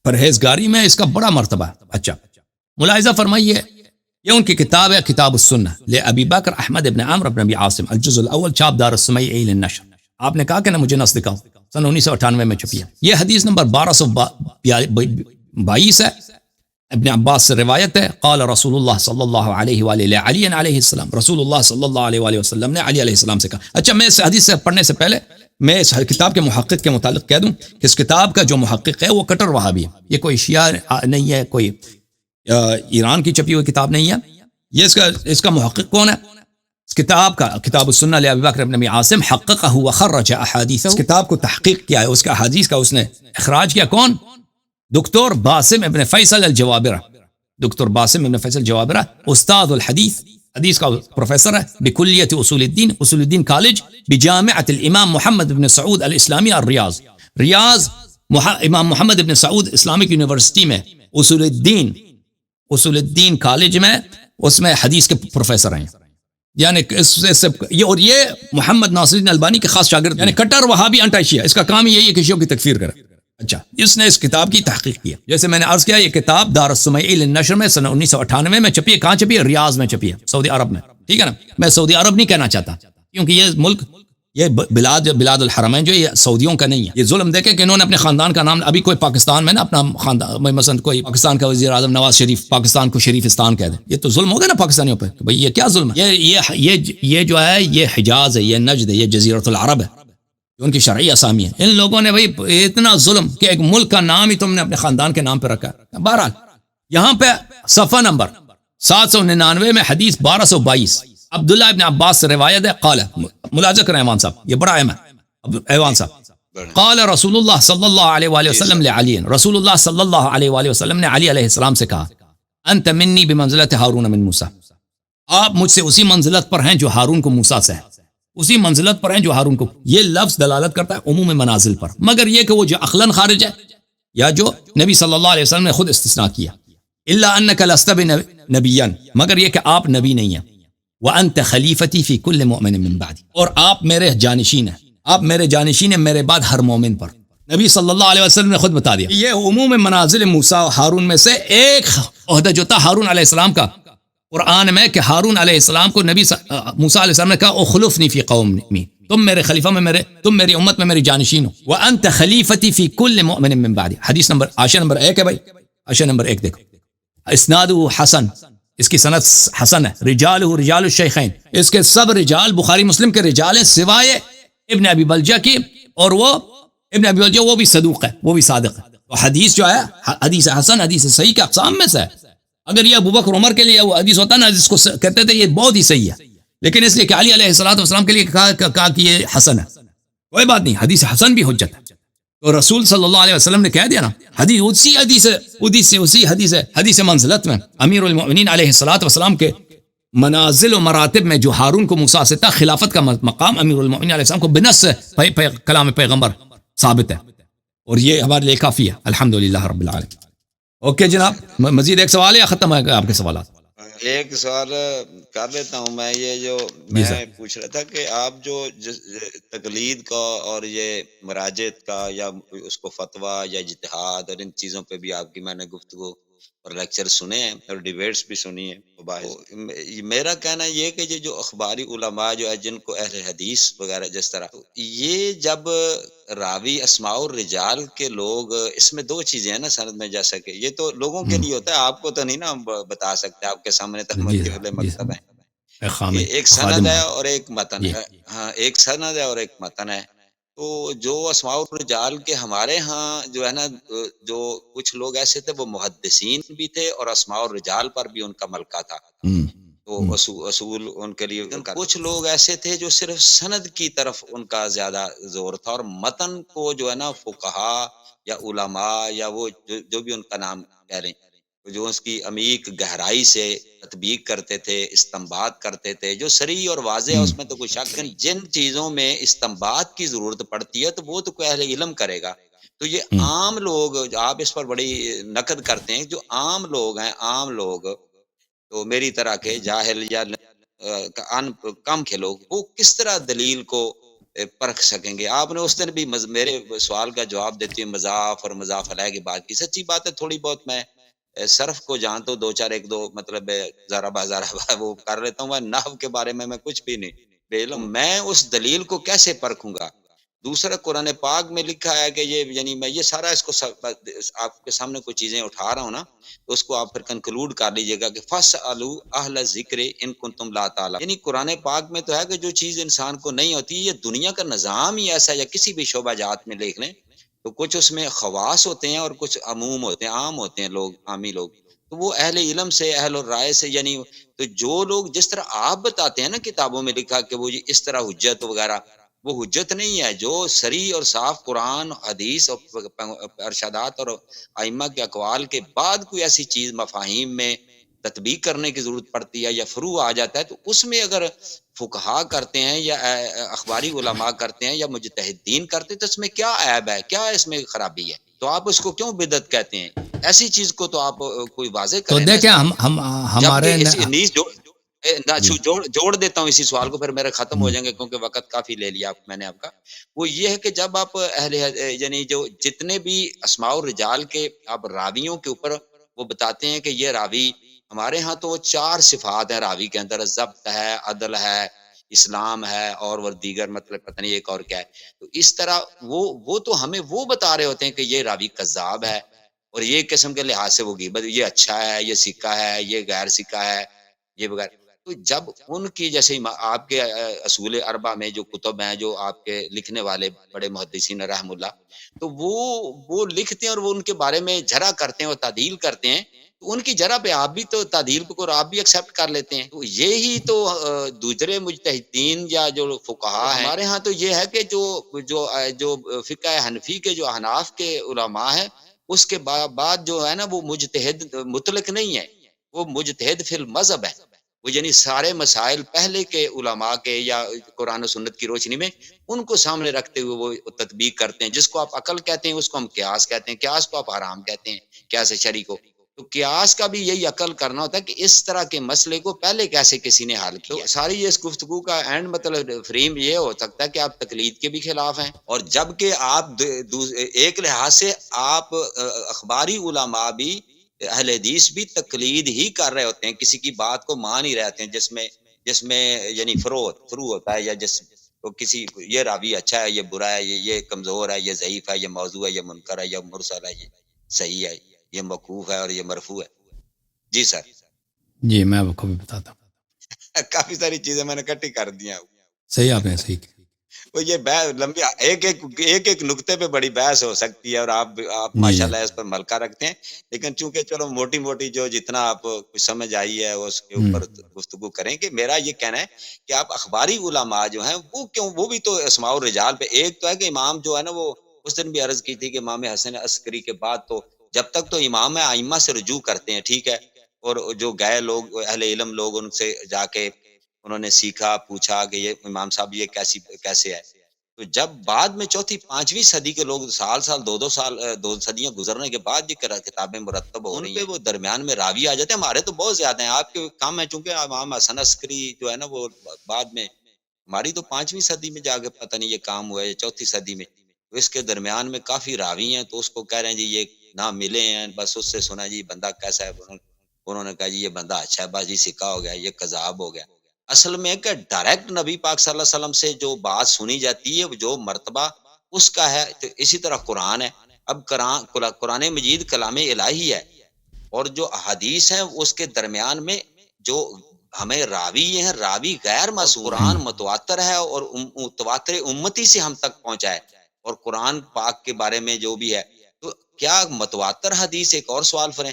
پرہیزگاری میں اس کا بڑا مرتبہ ہے۔ اچھا، ملاحظہ فرمائیے، یہ ان کی کتاب ہے کتاب السنہ لابی بکر احمد ابن عمرو ابن ابی عاصم، الجزء الاول، چھاپ دار السمیعی للنشر۔ آپ نے کہا کہ نا مجھے نص دکھاؤ، سن 1998 میں چھپی ہے۔ یہ حدیث نمبر 1222 ہے، ابن عباس سے روایت ہے، قال رسول اللہ صلی اللہ علیہ وآلہ علی علیہ السلام، رسول اللہ صلی اللہ علیہ وآلہ وسلم نے علی علیہ السلام سے کہا۔ اچھا، میں اس حدیث سے پڑھنے سے پہلے میں اس کتاب کے محقق کے متعلق کہہ دوں کہ اس کتاب کا جو محقق ہے وہ کٹر وہابی ہے، یہ کوئی شیعہ نہیں ہے، کوئی ایران کی چھپی ہوئی کتاب نہیں ہے۔ یہ اس کا محقق کون ہے؟ اس کتاب کا کتاب السنہ لابی بکر ابن ابی عاصم، حققہ وخرج احادیث، اس کتاب کو تحقیق کیا ہے، اس کا حدیث کا اس نے اخراج کیا، کون؟ دکتور باسم ابن فیصل الجوابرہ، دکتور باسم ابن فیصل الجوابرہ، استاد الحدیث، حدیث کا پروفیسر ہے، بکلیت اصول الدین کالج، بجامعۃ الامام محمد بن سعود الاسلامی الریاض، ریاض امام محمد بن سعود اسلامک یونیورسٹی میں اصول الدین کالج میں، اس میں حدیث کے پروفیسر ہیں، یعنی اور یہ محمد ناصر الدین البانی کے خاص شاگرد، یعنی کٹر وہابی انٹی شیعہ، اس کا کام یہی ہے کہ شیعوں کی تکفیر کرے۔ اچھا، اس نے اس کتاب کی تحقیق کیا، جیسے میں نے عرض کیا، یہ کتاب دار السمیعی للنشر میں سن 1998 میں چھپی ہے۔ کہاں چھپی ہے؟ ریاض میں چھپی ہے، سعودی عرب میں، ٹھیک ہے نا، میں سعودی عرب نہیں کہنا چاہتا، کیونکہ یہ ملک، یہ بلاد الحرمین جو یہ سعودیوں کا نہیں ہے. یہ ظلم دیکھیں کہ انہوں نے اپنے خاندان کا نام، ابھی کوئی پاکستان میں نا اپنا خاندان، مثلا کوئی پاکستان کا وزیر اعظم نواز شریف پاکستان کو شریفستان کہہ دے، یہ تو ظلم ہو گیا نا پاکستانیوں پہ. بھئی یہ کیا ظلم ہے؟ یہ جو ہے یہ حجاز ہے، یہ نجد ہے، یہ جزیرۃ العرب ہے، ان کی شرعی اسامی ہے. ان لوگوں نے بھئی اتنا ظلم کہ ایک ملک کا نام ہی تم نے اپنے خاندان کے نام پہ رکھا ہے. بہرحال یہاں پہ صفحہ نمبر 799 میں حدیث 1222 عبداللہ ابن عباس سے روایت ہے. قال، ملاحظہ کریں ایوان صاحب، یہ بڑا اہم ہے ایوان صاحب. قال رسول اللہ صلی اللہ علیہ وآلہ وسلم لعلی، رسول اللہ صلی اللہ علیہ وآلہ وسلم نے علی علیہ السلام سے کہا، انت منی بمنزلت ہارون من موسیٰ، آپ مجھ سے اسی منزلت پر ہیں جو ہارون کو موسیٰ سے ہے، اسی منزلت پر ہیں جو ہارون کو. یہ لفظ دلالت کرتا ہے عموم منازل پر، مگر یہ کہ وہ جو عقلاً خارج ہے یا جو نبی صلی اللہ علیہ وسلم نے خود استثناء کیا. الا انک لست نبیا، مگر یہ کہ آپ نبی نہیں ہیں. وانت خلیفتی فی کل مؤمن من بعدی، اور آپ میرے جانشین ہیں، آپ میرے جانشین ہیں میرے بعد ہر مومن پر. نبی صلی اللہ علیہ وسلم نے خود بتا دیا. یہ عموم منازل موسیٰ ہارون میں سے ایک عہدہ جو تھا ہارون علیہ السلام کا قرآن میں، کہ ہارون علیہ السلام کو نبی موسیٰ علیہ السلام نے کہا اخلفنی فی قومی، تم میرے خلیفہ میں تم میری امت میں میری جانشین ہو. وانت خلیفتی فی کل مؤمن من بعدی. حدیث نمبر عاشر نمبر 1 ہے بھائی، عاشر نمبر 1 دیکھو. اسنادہ حسن، اس کی سند حسن ہے. رجالہ رجال الشیخین، اس کے سب رجال بخاری مسلم کے رجال ہیں سوائے ابن ابی بلجہ کی، اور وہ ابن ابی بلجہ وہ بھی صدوق ہے، وہ بھی صادق ہے. تو حدیث جو ہے حدیث حسن، حدیث صحیح کے اقسام میں سے ہے. اگر یہ ابوبکر عمر کے لیے وہ حدیث ہوتا نا جس کو کہتے تھے یہ بہت ہی صحیح ہے، لیکن اس لیے کہ علی علیہ الصلوۃ والسلام کے لیے کہا کہ یہ حسن ہے، کوئی بات نہیں، حدیث حسن بھی حجت ہے. تو رسول صلی اللہ علیہ وسلم نے کہہ دیا نا، حدیث منزلت میں امیر المؤمنین علیہ الصلوۃ والسلام کے منازل و مراتب میں جو ہارون کو موسیٰ سے تھا، خلافت کا مقام امیر المؤمنین علیہ السلام کو بنص کلام پیغمبر ثابت ہے، اور یہ ہمارے لیے کافی ہے الحمدللہ رب العالمین. اوکے جناب، مزید ایک سوال ہے یا ختم ہے آپ کے سوالات؟ ایک سوال کر لیتا ہوں میں، یہ جو میں پوچھ رہا تھا کہ آپ جو تقلید کا اور یہ مراجعت کا یا اس کو فتویٰ یا اجتہاد اور ان چیزوں پہ بھی آپ کی میں نے گفتگو اور لیکچر سنے ہیں اور ڈیبیٹس بھی سنی ہیں. میرا کہنا یہ کہ یہ جو اخباری علماء جو ہے جن کو اہل حدیث وغیرہ جس طرح، یہ جب راوی اسماء الرجال کے لوگ، اس میں 2 چیزیں ہیں نا سند میں، جیسا کہ یہ تو لوگوں کے لیے ہوتا ہے، آپ کو تو نہیں نا ہم بتا سکتے، آپ کے سامنے تو مکتب ہے، ایک سند ہے اور ایک متن ہے. ہاں، ایک سند ہے اور ایک متن ہے. تو جو اسماء الرجال کے ہمارے ہاں جو ہے نا، جو کچھ لوگ ایسے تھے وہ محدثین بھی تھے اور اسماء الرجال پر بھی ان کا ملکہ تھا، تو اصول ان کے لیے. کچھ لوگ ایسے تھے جو صرف سند کی طرف ان کا زیادہ زور تھا، اور متن کو جو ہے نا فقہا یا علماء یا وہ جو بھی ان کا نام کہہ رہے ہیں، جو اس کی عمیق گہرائی سے تطبیق کرتے تھے، استنباط کرتے تھے، جو صریح اور واضح ہے اس میں تو کوئی شک نہیں. جن چیزوں میں استنباط کی ضرورت پڑتی ہے تو وہ تو کوئی اہل علم کرے گا. تو یہ عام لوگ، آپ اس پر بڑی نقد کرتے ہیں، جو عام لوگ ہیں، عام لوگ تو میری طرح کے جاہل یا کم کے لوگ، وہ کس طرح دلیل کو پرکھ سکیں گے؟ آپ نے اس دن بھی میرے سوال کا جواب دیتے ہوئے مضاف اور مضاف علیہ کی بات کی. سچی بات ہے، تھوڑی بہت میں صرف کو جانتا ہوں، 2 مطلب ذرا وہ کر لیتا ہوں. میں نحو کے بارے میں کچھ بھی نہیں بے علم. میں اس دلیل کو کیسے پرکھوں گا؟ دوسرا قرآن پاک میں لکھا ہے کہ یہ، یعنی میں یہ سارا اس کو آپ کے سامنے کوئی چیزیں اٹھا رہا ہوں نا، تو اس کو آپ پھر کنکلوڈ کر لیجئے گا کہ فَاسْأَلُوا أَهْلَ الذِّكْرِ إِن كُنتُمْ لَا تَعْلَمُونَ. یعنی قرآن پاک میں تو ہے کہ جو چیز انسان کو نہیں ہوتی، یہ دنیا کا نظام ہی ایسا، یا کسی بھی شعبہ جات میں دیکھ لیں تو کچھ اس میں خواص ہوتے ہیں اور کچھ عموم ہوتے ہیں، عام ہوتے ہیں لوگ، عامی لوگ. تو وہ اہل علم سے، اہل الرائے سے، یعنی تو جو لوگ جس طرح آپ بتاتے ہیں نا کتابوں میں لکھا کہ وہ اس طرح حجت وغیرہ، وہ حجت نہیں ہے. جو صریح اور صاف قرآن، حدیث اور ارشادات اور ائمہ کے اقوال کے بعد کوئی ایسی چیز مفاہیم میں تطبیق کرنے کی ضرورت پڑتی ہے یا فروع آ جاتا ہے، تو اس میں اگر فقہا کرتے ہیں یا اخباری علماء کرتے ہیں یا مجتہدین کرتے ہیں تو اس میں کیا عیب ہے، کیا اس میں خرابی ہے؟ تو آپ اس کو کیوں بدعت کہتے ہیں؟ ایسی چیز کو تو آپ کوئی واضح کریں. تو دیکھیں ہمارے جوڑ دیتا ہوں اسی سوال کو، پھر میرے ختم ہو جائیں گے کیونکہ وقت کافی لے لیا میں نے آپ کا. وہ یہ ہے کہ جب آپ یعنی جو جتنے بھی اسماء الرجال کے آپ راویوں کے اوپر وہ بتاتے ہیں کہ یہ راوی، ہمارے ہاں تو 4 صفات ہیں راوی کے اندر، ضبط ہے، عدل ہے، اسلام ہے اور دیگر مطلب پتہ نہیں ایک اور کیا ہے. تو اس طرح وہ تو ہمیں وہ بتا رہے ہوتے ہیں کہ یہ راوی کذاب ہے اور یہ قسم کے لحاظ سے وہ غیبت، یہ اچھا ہے، یہ سکہ ہے، یہ غیر سکہ ہے، یہ وغیرہ. تو جب ان کی جیسے آپ کے اصول اربع میں جو کتب ہیں جو آپ کے لکھنے والے بڑے محدثین رحم اللہ، تو وہ لکھتے ہیں اور وہ ان کے بارے میں جھرا کرتے ہیں اور تعدیل کرتے ہیں، تو ان کی جرح پہ آپ بھی تو تعدیل کو آپ بھی ایکسیپٹ کر لیتے ہیں. تو یہی تو دوسرے مجتہدین یا جو فقہا ہیں ہمارے ہاں، تو یہ ہے کہ جو فقہ حنفی کے جو احناف کے علماء ہیں، اس کے بعد جو ہے نا وہ مجتہد مطلق نہیں ہے، وہ مجتہد فی المذہب ہے. وہ یعنی سارے مسائل پہلے کے علماء کے یا قرآن و سنت کی روشنی میں ان کو سامنے رکھتے ہوئے وہ تطبیق کرتے ہیں. جس کو آپ عقل کہتے ہیں اس کو ہم قیاس کہتے ہیں، قیاس کو آپ حرام کہتے ہیں، قیاس شرعی کو. تو قیاس کا بھی یہی عقل کرنا ہوتا ہے کہ اس طرح کے مسئلے کو پہلے کیسے کسی نے حل کیا. ساری یہ اس گفتگو کا اینڈ مطلب فریم یہ ہو سکتا ہے کہ آپ تقلید کے بھی خلاف ہیں، اور جبکہ آپ ایک لحاظ سے آپ اخباری علماء بھی اہل حدیث بھی تقلید ہی کر رہے ہوتے ہیں، کسی کی بات کو مان ہی رہتے ہیں جس میں یعنی فرو ہوتا ہے، یا جس تو کسی یہ راوی اچھا ہے، یہ برا ہے، یہ کمزور ہے، یہ ضعیف ہے، یہ موضوع ہے، یہ منکر ہے، یہ مرسل ہے، یہ صحیح ہے، یہ موقوف ہے اور یہ مرفوع ہے. جی سر. جی میں آپ کو بھی بتاتا ہوں. کافی ساری چیزیں میں نے اکٹھی کر دی ہیں. صحیح آپ نے صحیح. وہ یہ لمبی ایک نقطے پہ بڑی بحث ہو سکتی ہے اور آپ ماشاءاللہ اس پر ملکہ رکھتے ہیں، لیکن چونکہ چلو موٹی جو جتنا آپ کچھ سمجھ آئی ہے اس کے اوپر گفتگو کریں. کہ میرا یہ کہنا ہے کہ آپ اخباری علماء جو ہیں وہ بھی تو اسماء الرجال پہ، ایک تو ہے کہ امام جو ہے نا، وہ اس دن بھی عرض کی تھی کہ امام حسن عسکری کے بعد تو جب تک تو امام ائمہ سے رجوع کرتے ہیں ٹھیک ہے، اور جو گئے لوگ اہل علم لوگ ان سے جا کے انہوں نے سیکھا، پوچھا کہ یہ امام صاحب یہ کیسے ہے. تو جب بعد میں چوتھی پانچویں صدی کے لوگ سال دو صدیاں گزرنے کے بعد یہ کتابیں مرتب ہو رہی ہیں، وہ درمیان میں راوی آ جاتے ہیں. ہمارے تو بہت زیادہ ہیں، آپ کے کم ہے، چونکہ امام حسن عسکری جو ہے نا وہ بعد میں، ہماری تو 5ویں صدی میں جا کے پتہ نہیں یہ کام ہوا ہے، 4تھی صدی میں. تو اس کے درمیان میں کافی راوی ہیں، تو اس کو کہہ رہے ہیں جی یہ نہ ملے ہیں، بس اس سے سنا جی بندہ کیسا ہے، انہوں نے کہا جی یہ بندہ اچھا ہے، بس جی سکہ ہو گیا، یہ کذاب ہو گیا. اصل میں کہ ڈائریکٹ نبی پاک صلی اللہ علیہ وسلم سے جو بات سنی جاتی ہے، جو مرتبہ اس کا ہے. تو اسی طرح قرآن ہے. اب قرآن مجید کلام الہی ہے، اور جو حدیث ہے اس کے درمیان میں جو ہمیں راوی ہیں، راوی غیر معصوم. قرآن متواتر ہے اور متواتر امتی سے ہم تک پہنچا ہے، اور قرآن پاک کے بارے میں جو بھی ہے، تو کیا متواتر حدیث، ایک اور سوال فریں،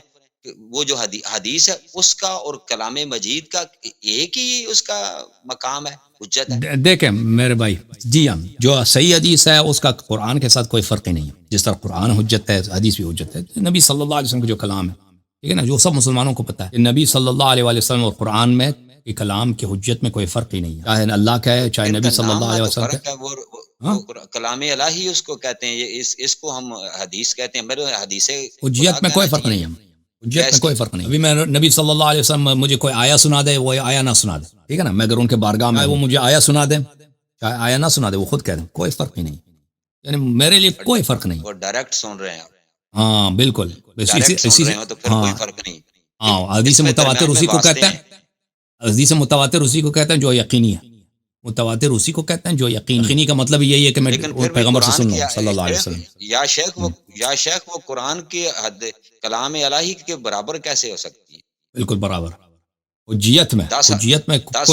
وہ جو حدیث ہے اس کا اور کلام مجید کا ایک ہی اس کا مقام ہے، حجت ہے. دیکھیں میرے بھائی، جی ہم جو صحیح حدیث ہے اس کا قرآن کے ساتھ کوئی فرق ہی نہیں ہے. جس طرح قرآن حجت ہے، حدیث بھی حجت ہے. نبی صلی اللہ علیہ وسلم کا جو کلام ہے، ٹھیک ہے نا، جو سب مسلمانوں کو پتہ ہے کہ نبی صلی اللہ علیہ وسلم اور قرآن میں کہ کلام کی حجت میں کوئی فرق ہی نہیں ہے، چاہے اللہ کا ہے چاہے نبی صلی اللہ علیہ وسلم کا. کلام الہی اس کو کہتے ہیں، اس کو ہم حدیث کہتے ہیں. میرے حدیث حجت میں کوئی فرق نہیں ہے، حجت میں کوئی فرق نہیں. ابھی میں نبی صلی اللہ علیہ وسلم مجھے کوئی آیا سنا دے، وہ آیا نہ سنا دے، ٹھیک ہے نا، میں اگر ان کے بارگاہ میں وہ مجھے آیا سنا دے چاہے آیا نہ سنا دے، وہ خود کہہ دیں، کوئی فرق ہی نہیں. یعنی میرے لیے کوئی فرق نہیں. وہ ڈائریکٹ سن رہے ہیں. ہاں بالکل، اسی سے تو پھر کوئی فرق نہیں. ہاں حدیث متواتر اسی کو کہتے ہیں، حدیث متواتر اسی کو کہتے ہیں جو یقینی ہے. متواتر اسی کو کہتے ہیں جو یقینی کا مطلب یہی ہے کہ میں پیغمبر سے سن لوں صلی اللہ علیہ وسلم. یا شیخ وہ قرآن کی حد کلام الہی کے برابر کیسے ہو سکتی ہے؟ بالکل برابر. حجیت میں 10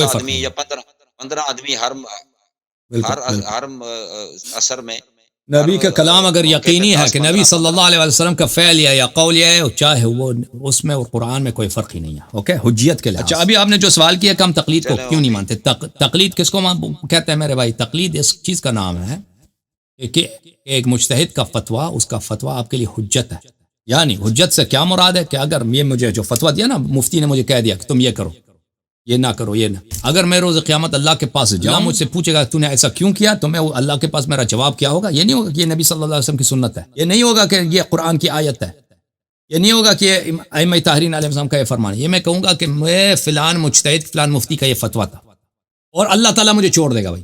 آدمی یا 15 آدمی ہر اثر میں نبی کا کلام اگر یقینی ہے کہ نبی صلی اللہ علیہ وسلم کا فعل یا قول ہے، چاہے وہ اس میں اور قرآن میں کوئی فرق ہی نہیں ہے. اوکے، حجیت کے لحاظ. اچھا ابھی آپ نے جو سوال کیا کہ ہم تقلید کو کیوں نہیں مانتے. تقلید کس کو کہتے ہیں میرے بھائی؟ تقلید اس چیز کا نام ہے کہ ایک مجتہد کا فتویٰ، اس کا فتویٰ آپ کے لیے حجت ہے. یعنی حجت سے کیا مراد ہے کہ اگر یہ مجھے جو فتویٰ دیا نا، مفتی نے مجھے کہہ دیا کہ تم یہ کرو، یہ نہ کرو، یہ نہ، اگر میں روز قیامت اللہ کے پاس جاؤں، مجھ سے پوچھے گا تو نے ایسا کیوں کیا، تو میں اللہ کے پاس میرا جواب کیا ہوگا؟ یہ نہیں ہوگا کہ یہ نبی صلی اللہ علیہ وسلم کی سنت ہے، یہ نہیں ہوگا کہ یہ قرآن کی آیت ہے، یہ نہیں ہوگا کہ ائمہ طاہرین علیہ السلام کا یہ فرمان ہے. یہ میں کہوں گا کہ میں فلان مجتہد فلان مفتی کا یہ فتویٰ تھا، اور اللہ تعالیٰ مجھے چھوڑ دے گا. بھائی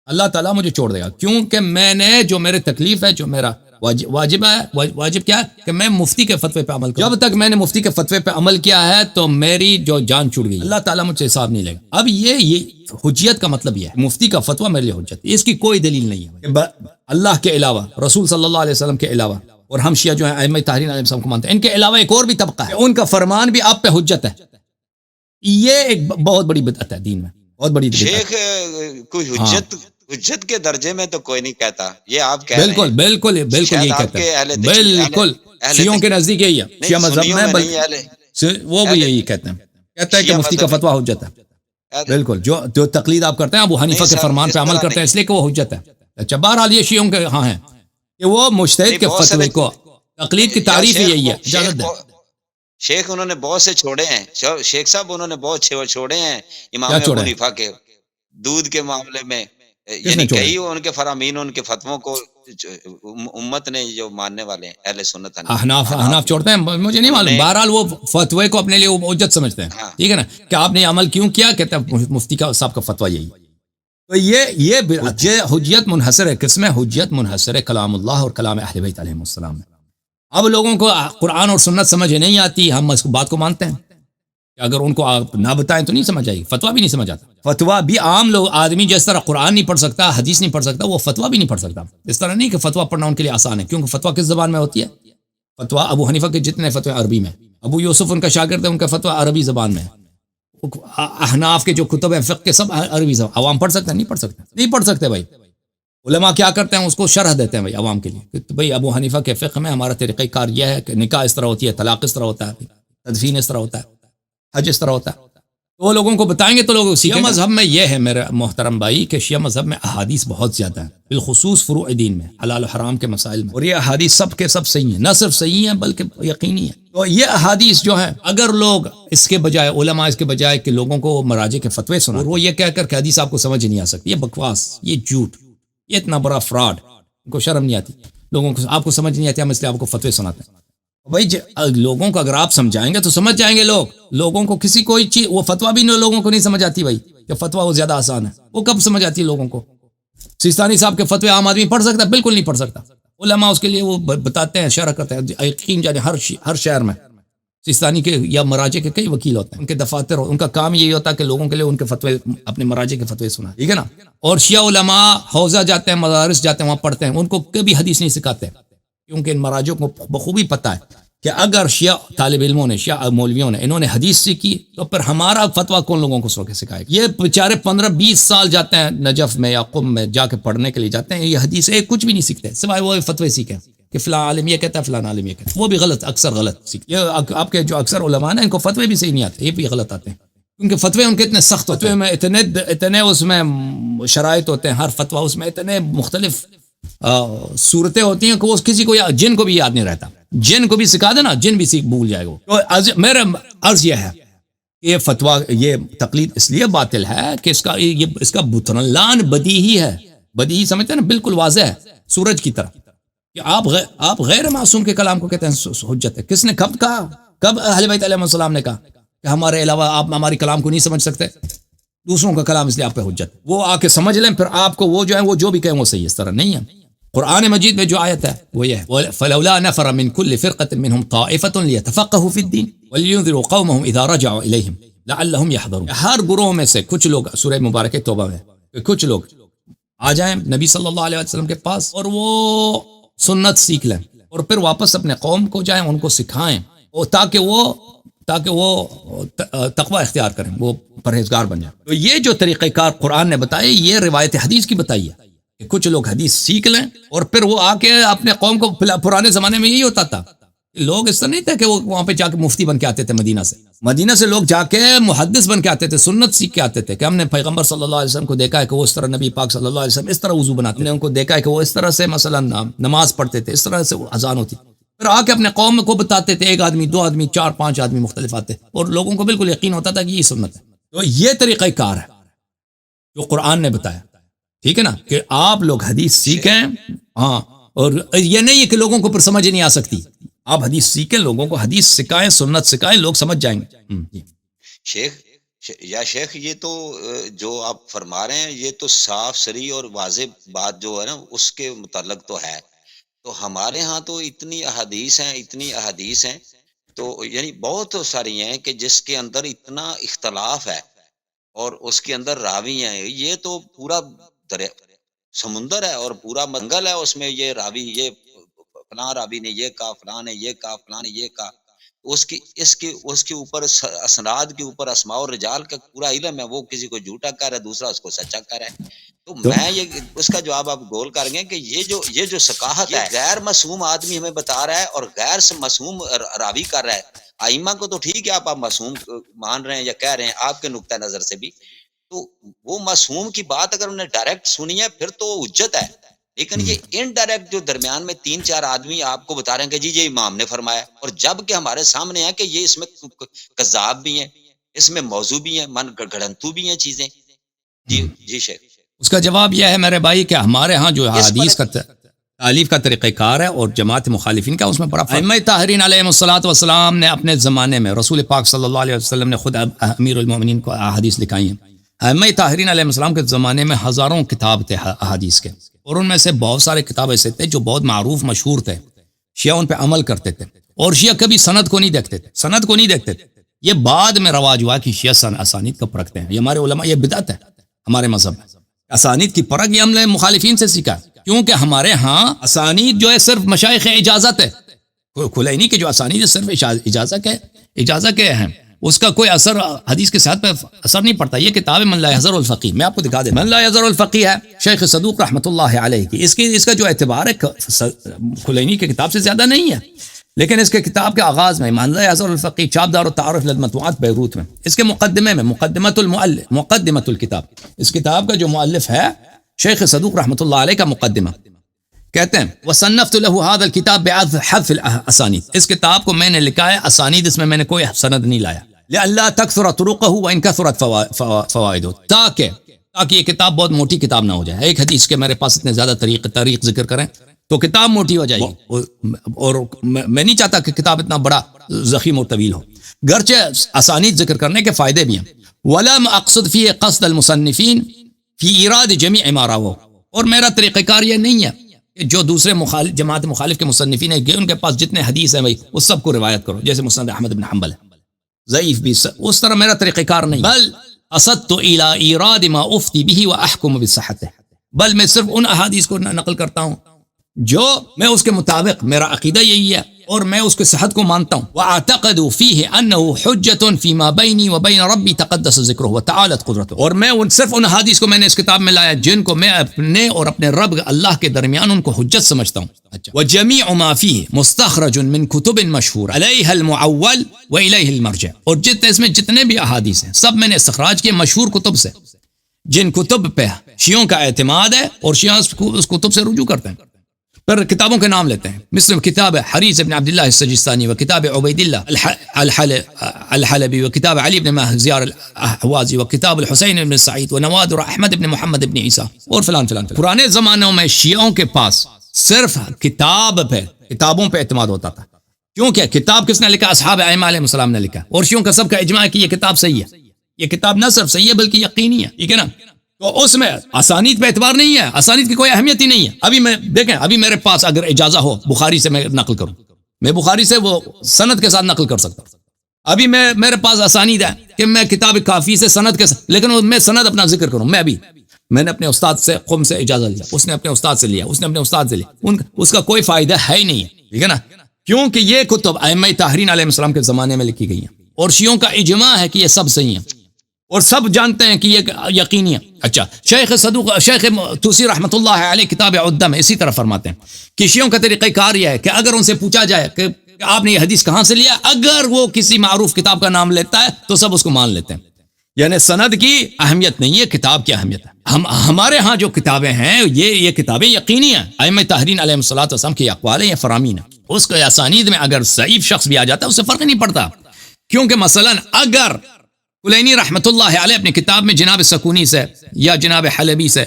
اللہ تعالیٰ مجھے چھوڑ دے گا، کیونکہ میں نے جو میرے تکلیف ہے، جو میرا واجب ہے، واجب کیا ہے کہ میں مفتی کے فتوے پہ عمل کروں. جب تک میں نے مفتی کے فتوے پہ عمل کیا ہے تو میری جو جان چھوٹ گئی، اللہ تعالیٰ مجھ سے حساب نہیں لے گا. اب یہ حجیت کا مطلب یہ ہے، مفتی کا فتویٰ میرے لیے حجت ہے. اس کی کوئی دلیل نہیں ہے کہ اللہ کے علاوہ، رسول صلی اللہ علیہ وسلم کے علاوہ، اور ہم شیعہ جو ہیں ائمہ طاہرین علیہ السلام کو مانتے ہیں، ان کے علاوہ ایک اور بھی طبقہ ہے، ان کا فرمان بھی آپ پہ حجت ہے. یہ ایک بہت بڑی بدعت ہے دین میں، بہت بڑی بدعت. شیخ کوئی حجت کے درجے میں تو کوئی نہیں کہتا، یہ آپ کہہ بالکل رہے ہیں. بالکل بالکل شاید یہی آپ کہتا کے ہے، اہل بالکل شیعوں کے نزدیک یہی ہے، شیعہ مذہب میں وہ بھی یہی کہتے ہیں کہ مفتی کا فتویٰ حجت ہے. بالکل جو تقلید آپ کرتے ہیں ابو حنیفہ کے فرمان پہ عمل کرتے ہیں اس لیے کہ وہ حجت ہے. اچھا بہرحال یہ شیعوں کے ہاں ہیں کہ وہ مجتہد کے فتوے کو، تقلید کی تعریف ہی یہی ہے. اجازت دیں شیخ انہوں نے بہت سے چھوڑے ہیں، شیخ صاحب انہوں نے بہت چھوڑے ہیں امام ابو حنیفہ کے دودھ کے معاملے میں، یعنی کئی ان کے فرامین، ان کے فتووں کو امت نے جو ماننے والے ہیں اہل سنت احناف چھوڑتے ہیں، مجھے نہیں معلوم. بہرحال وہ فتوے کو اپنے لیے حجت سمجھتے ہیں. ٹھیک ہے نا، کہ آپ نے عمل کیوں کیا، کہتے ہیں مفتی کا صاحب کا فتویٰ یہی. تو یہ حجت منحصر ہے، کس میں؟ حجت منحصر ہے کلام اللہ اور کلام اہل بیت علیہ السلام میں. اب لوگوں کو قرآن اور سنت سمجھ نہیں آتی، ہم اس بات کو مانتے ہیں کہ اگر ان کو آپ نہ بتائیں تو نہیں سمجھ آئے گی. فتویٰ بھی نہیں سمجھ آتا. فتویٰ بھی عام لوگ، آدمی جس طرح قرآن نہیں پڑھ سکتا، حدیث نہیں پڑھ سکتا، وہ فتویٰ بھی نہیں پڑھ سکتا. اس طرح نہیں کہ فتویٰ پڑھنا ان کے لیے آسان ہے، کیونکہ فتویٰ کس زبان میں ہوتی ہے؟ فتویٰ ابو حنیفہ کے جتنے فتوے عربی میں، ابو یوسف ان کا شاگرد ہے، ان کا فتویٰ عربی زبان میں. احناف کے جو کتب ہیں فقہ کے سب عربی زبان. عوام پڑھ سکتے ہیں؟ نہیں پڑھ سکتے بھائی. علماء کیا کرتے ہیں؟ اس کو شرح دیتے ہیں بھائی عوام کے لیے کہ بھائی ابو حنیفہ کے فقہ میں ہمارا طریقہ کار یہ ہے کہ نکاح اس طرح ہوتی ہے، طلاق اس طرح ہوتا ہے، تدفین اس طرح ہوتا ہے، حج اس طرح ہوتا ہے. تو وہ لوگوں کو بتائیں گے تو لوگ سیکھیں. شیعہ مذہب میں یہ ہے میرے محترم بھائی کہ شیعہ مذہب میں احادیث بہت زیادہ ہیں، بالخصوص فروع دین میں، حلال و حرام کے مسائل میں، اور یہ احادیث سب کے سب صحیح ہیں، نہ صرف صحیح ہیں بلکہ یقینی ہیں. تو یہ احادیث جو ہیں، اگر لوگ اس کے بجائے، علماء اس کے بجائے کہ لوگوں کو مراجع کے فتوے سنا، اور وہ یہ کہہ کر کہ حدیث آپ کو سمجھ نہیں آ سکتی، یہ بکواس، یہ جھوٹ، یہ اتنا بڑا فراڈ، ان کو شرم نہیں آتی. لوگوں کو آپ کو سمجھ نہیں آتی، ہم اس لیے آپ کو فتوے سناتے ہیں. بھائی لوگوں کو اگر آپ سمجھائیں گے تو سمجھ جائیں گے لوگ. لوگوں کو کسی کوئی چیز، وہ فتویٰ بھی لوگوں کو نہیں سمجھ آتی بھائی، کہ فتویٰ وہ زیادہ آسان ہے. وہ کب سمجھ آتی ہے لوگوں کو؟ سیستانی صاحب کے فتوے عام آدمی پڑھ سکتا ہے؟ بالکل نہیں پڑھ سکتا. علماء اس کے لیے وہ بتاتے ہیں، شرح کرتے ہیں. یقین جانے ہر شہر میں سیستانی کے یا مراجع کے کئی وکیل ہوتے ہیں، ان کے دفاتر، ان کا کام یہی ہوتا ہے کہ لوگوں کے لیے ان کے فتوے، اپنے مراجع کے فتوے سنا. ٹھیک ہے نا. اور شیعہ علماء حوزہ جاتے ہیں، مدارس جاتے ہیں، وہاں پڑھتے ہیں، ان کو کبھی حدیث نہیں سکھاتے، کیونکہ ان مراجعوں کو بخوبی پتہ ہے کہ اگر شیعہ طالب علموں نے، شیعہ مولویوں نے، انہوں نے حدیث سیکھی تو پھر ہمارا فتویٰ کون لوگوں کو سکھائے گا؟ یہ بیچارے 15-20 سال جاتے ہیں نجف میں یا قم میں جا کے پڑھنے کے لیے جاتے ہیں، یہ حدیث کچھ بھی نہیں سیکھتے سوائے وہ فتوے سیکھیں کہ فلاں عالم یہ کہتا ہے، فلاں عالم یہ کہتا ہے. وہ بھی غلط، اکثر غلط سیکھتے. یہ آپ کے جو اکثر علماء ہیں ان کو فتوے بھی صحیح نہیں آتے، یہ بھی غلط آتے ہیں، کیونکہ فتوے ان کے اتنے سخت ہوتے ہیں، اتنے اس میں شرائط ہوتے ہیں، ہر فتویٰ اس میں اتنے مختلف صورتیں ہوتی ہیں کہ وہ کسی کو، جن کو بھی یاد نہیں رہتا. جن کو بھی سکھا دینا، جن بھی بھول جائے گا. تو میرا عرض یہ ہے کہ یہ فتویٰ، یہ تقلید اس لیے باطل ہے کہ اس کا بطلان بدیہی ہے. بدیہی سمجھتے ہیں نا، بالکل واضح ہے سورج کی طرح. کہ آپ غیر معصوم کے کلام کو کہتے ہیں حجت ہے. کس نے کب کہا؟ کب اہل بیت علیہ السلام نے کہا کہ ہمارے علاوہ آپ ہماری کلام کو نہیں سمجھ سکتے؟ دوسروں کا کلام اس لیے آپ پہ حجت. وہ آ کے سمجھ لیں، پھر آپ کو وہ جو ہے وہ جو بھی کہیں وہ صحیح. اس طرح نہیں ہے. قرآن مجید میں جو آیت ہے وہ یہ ہے، فلولا نفر من كل فرقة منهم طائفة ليتفقهوا في الدين ولينذروا قومهم اذا رجعوا اليهم لعلهم يحذرون. ہر گروہ میں سے کچھ لوگ، سورہ مبارکہ توبہ میں، کچھ لوگ آ جائیں نبی صلی اللہ علیہ وسلم کے پاس اور وہ سنت سیکھ لیں اور پھر واپس اپنے قوم کو جائیں، ان کو سکھائیں، تاکہ وہ تقوی اختیار کریں، وہ پرہیزگار بن جائیں. تو یہ جو طریقہ کار قرآن نے بتایا، یہ روایت حدیث کی بتائی ہے کہ کچھ لوگ حدیث سیکھ لیں اور پھر وہ آ کے اپنے قوم کو، پرانے زمانے میں یہی ہوتا تھا، لوگ اس طرح نہیں تھے کہ وہ وہاں پہ جا کے مفتی بن کے آتے تھے. مدینہ سے لوگ جا کے محدث بن کے آتے تھے، سنت سیکھ کے آتے تھے کہ ہم نے پیغمبر صلی اللہ علیہ وسلم کو دیکھا ہے کہ وہ اس طرح، نبی پاک صلی اللہ علیہ وسلم اس طرح وضو بناتے ہیں، ہم نے ان کو دیکھا ہے کہ وہ اس طرح سے مثلا نماز پڑھتے تھے، اس طرح سے وہ اذان ہوتی. پھر آ کے اپنے قوم کو بتاتے تھے، 1 آدمی 2 آدمی 4-5 آدمی مختلف آتے، اور لوگوں کو بالکل یقین ہوتا تھا کہ یہ سنت ہے. تو یہ طریقہ کار ہے جو قرآن نے بتایا. ٹھیک ہے نا، کہ آپ لوگ حدیث سیکھیں. ہاں، اور یہ نہیں ہے کہ لوگوں کو پھر سمجھ نہیں آ سکتی. آپ حدیث سیکھیں، لوگوں کو حدیث سکھائیں، سنت سکھائیں، لوگ سمجھ جائیں گے. شیخ یہ تو جو آپ فرما رہے ہیں یہ تو صاف صریح اور واضح بات جو ہے نا اس کے متعلق تو ہے، تو ہمارے ہاں تو اتنی احادیث ہیں تو یعنی بہت ساری ہیں کہ جس کے اندر اتنا اختلاف ہے اور اس کے اندر راوی ہیں، یہ تو پورا سمندر ہے اور پورا منگل ہے اس میں، یہ راوی یہ فلاں راوی نے یہ کہا، فلاں نے یہ کہا، فلاں نے یہ کہا، اس کے اوپر اسناد کے اوپر اسماء اور رجال کا پورا علم ہے، وہ کسی کو جھوٹا کہہ رہا ہے، دوسرا اس کو سچا کہہ رہا ہے. تو میں یہ اس کا جواب آپ گول کر گئے کہ یہ جو ثقافت ہے، غیر معصوم آدمی ہمیں بتا رہا ہے اور غیر معصوم راوی کر رہا ہے. ائمہ کو تو ٹھیک ہے آپ معصوم مان رہے ہیں یا کہہ رہے ہیں آپ کے نقطہ نظر سے بھی، تو وہ معصوم کی بات اگر انہیں ڈائریکٹ سنی ہے پھر تو حجت ہے، لیکن یہ انڈائریکٹ جو درمیان میں 3-4 آدمی آپ کو بتا رہے ہیں کہ جی یہ امام نے فرمایا، اور جب کہ ہمارے سامنے ہے کہ یہ اس میں کذاب بھی ہیں، اس میں موضوع بھی ہیں، من گھڑنتو بھی ہیں چیزیں. جی شیخ. اس کا جواب یہ ہے میرے بھائی کہ ہمارے ہاں جو حدیث کا تالیف کا طریقہ کار ہے اور جماعت مخالفین کا اس میں بڑا ائمہ طاہرین علیہ الصلوۃ والسلام نے اپنے زمانے میں رسول پاک صلی اللہ علیہ وسلم نے خود امیر المومنین کو احادیث لکھائی ہیں. ائمہ طاہرین علیہ السلام کے زمانے میں ہزاروں کتاب تھے احادیث کے، اور ان میں سے بہت سارے کتاب ایسے تھے جو بہت معروف مشہور تھے، شیعہ ان پہ عمل کرتے تھے، اور شیعہ کبھی سند کو نہیں دیکھتے تھے. یہ بعد میں رواج ہوا کہ شیعہ اسانید کا پرکھتے ہیں. یہ ہمارے علماء یہ بدعت ہے ہمارے مذہب میں. اسانید کی پرکھ یہ ہم نے مخالفین سے سیکھا، کیونکہ ہمارے ہاں اسانید جو ہے صرف مشائخ اجازت ہے. کلینی کے جو اسانید ہے صرف اجازت کے ہیں، اس کا کوئی اثر حدیث کے صحت پہ اثر نہیں پڑتا. یہ کتاب من لا یحذر الفقیہ، میں آپ کو دکھا دیں، من لا یحذر الفقیہ ہے شیخ صدوق رحمۃ اللہ علیہ کی. اس کا جو اعتبار ہے کلینی کی کتاب سے زیادہ نہیں ہے، لیکن اس کے کتاب کے آغاز میں من لا یحذر الفقیہ، چاپ دار التعارف للمطبوعات بیروت میں، اس کے مقدمے میں مقدمۃ الکتاب، اس کتاب کا جو مؤلف ہے شیخ صدوق رحمۃ اللہ علیہ کا مقدمہ، کہتے ہیں وصنفت له هذا الكتاب بحذف الاسانید، اس کتاب کو میں نے لکھا ہے اسانید اس میں نے کوئی سند نہیں لایا، لئلا تكثر طرقه وان كثرت فوائده، تاکہ یہ کتاب بہت موٹی کتاب نہ ہو جائے. ایک حدیث کے میرے پاس اتنے زیادہ طریق ذکر کریں تو کتاب موٹی ہو جائے گی، اور میں نہیں چاہتا کہ کتاب اتنا بڑا ضخیم اور طویل ہو، گرچہ اسانید ذکر کرنے کے فائدے بھی ہیں. ولم اقصد فيه قصد المصنفین فی ایراد جمیع ما راوہ، اور میرا طریقہ کار یہ نہیں ہے کہ جو دوسرے جماعت مخالف کے مصنفین ہیں ان کے پاس جتنے حدیث ہیں بھائی وہ سب کو روایت کرو، جیسے مسند احمد بن حنبل ہے ضعیف بھی، اس طرح میرا طریقہ کار نہیں. بل قصدت الى ایراد ما افتی به واحکم بصحته، بل میں صرف ان احادیث کو نقل کرتا ہوں جو میں اس کے مطابق، میرا عقیدہ یہی ہے اور میں اس کے صحت کو مانتا ہوں. واعتقد فيه انه حجۃ فيما بيني وبين ربي تقدس ذکرہ وتعالت قدرته، اور میں صرف ان حدیث کو میں نے اس کتاب میں لایا جن کو میں اپنے اور اپنے رب اللہ کے درمیان ان کو حجت سمجھتا ہوں. وجميع ما فيه مستخرج من كتب مشهور عليها المعول واليه المرجع، اور اس میں جتنے بھی احادیث ہیں سب میں نے استخراج کیے مشہور کتب سے، جن کتب پہ شیعوں کا اعتماد ہے اور شیعہ اس کتب سے رجوع کرتے ہیں. پھر کتابوں کے نام لیتے ہیں، مثل کتاب حریث بن عبداللہ السجستانی وکتاب عبید اللہ الحلبی وکتاب علی بن مہزیار الاحوازی وکتاب الحسین بن سعید ونوادر احمد بن محمد بن عیسیٰ اور فلان. پرانے زمانوں میں شیعوں کے پاس صرف کتابوں پہ اعتماد ہوتا تھا، کیونکہ کتاب کس نے لکھا؟ اصحاب ائمہ علیہ السلام نے لکھا، اور شیعوں کا سب کا اجماع ہے کہ یہ کتاب صحیح ہے. یہ کتاب نہ صرف صحیح ہے بلکہ یقینی ہے، ٹھیک ہے نا. تو اس میں اسانید پہ اعتبار نہیں ہے، اسانید کی کوئی اہمیت ہی نہیں ہے. ابھی میرے پاس اگر اجازہ ہو بخاری سے میں نقل کروں، میں بخاری سے وہ سند کے ساتھ نقل کر سکتا ہوں. ابھی میرے پاس اسانید ہے کہ میں کتاب کافی سے سند کے ساتھ، لیکن میں سند اپنا ذکر کروں. میں نے اپنے استاد سے قم سے اجازت لیا، اس نے اپنے استاد سے لیا، اس نے اپنے استاد سے لیا، اس کا کوئی فائدہ ہے ہی نہیں ہے، ٹھیک ہے نا. کیونکہ یہ کتب ائمہ طاہرین علیہ السلام کے زمانے میں لکھی گئی ہیں، اور شیعوں کا اجماع ہے کہ یہ سب صحیح ہیں اور سب جانتے ہیں کہ یہ یقینی ہے. اچھا، شیخ توسی رحمۃ اللہ علیہ کتاب عدہ میں اسی طرح فرماتے ہیں کہ شیعوں کا طریقہ کار یہ ہے کہ اگر ان سے پوچھا جائے کہ آپ نے یہ حدیث کہاں سے لیا، اگر وہ کسی معروف کتاب کا نام لیتا ہے تو سب اس کو مان لیتے ہیں. یعنی سند کی اہمیت نہیں ہے، کتاب کی اہمیت ہے. ہمارے ہاں جو کتابیں ہیں یہ کتابیں یقینی ہیں، ائمہ طاہرین علیہ السلام کے اقوال ہیں، یہ فرامین ہیں. اس کے اسانید میں اگر ضعیف شخص بھی آ جاتا ہے اس سے فرق نہیں پڑتا، کیونکہ مثلا اگر کلینی رحمۃ اللہ علیہ اپنی کتاب میں جناب سکونی سے یا جناب حلبی سے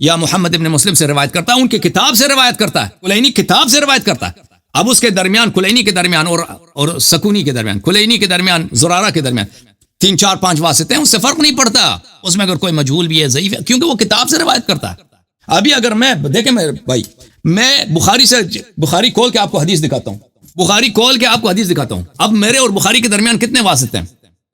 یا محمد ابن مسلم سے روایت کرتا ہے، ان کی کتاب سے روایت کرتا ہے، کلینی کتاب سے روایت کرتا ہے. اب اس کے درمیان کلینی کے درمیان اور سکونی کے درمیان، کلینی کے درمیان زرارہ کے درمیان 3 4 5 واسطے ہیں، اس سے فرق نہیں پڑتا. اس میں اگر کوئی مجہول بھی ہے ضعیف ہے، کیونکہ وہ کتاب سے روایت کرتا ہے. ابھی اگر میں دیکھیں میرے بھائی، میں بخاری کھول کے آپ کو حدیث دکھاتا ہوں، بخاری کھول کے آپ کو حدیث دکھاتا ہوں. اب میرے اور بخاری کے درمیان کتنے واسطے ہیں؟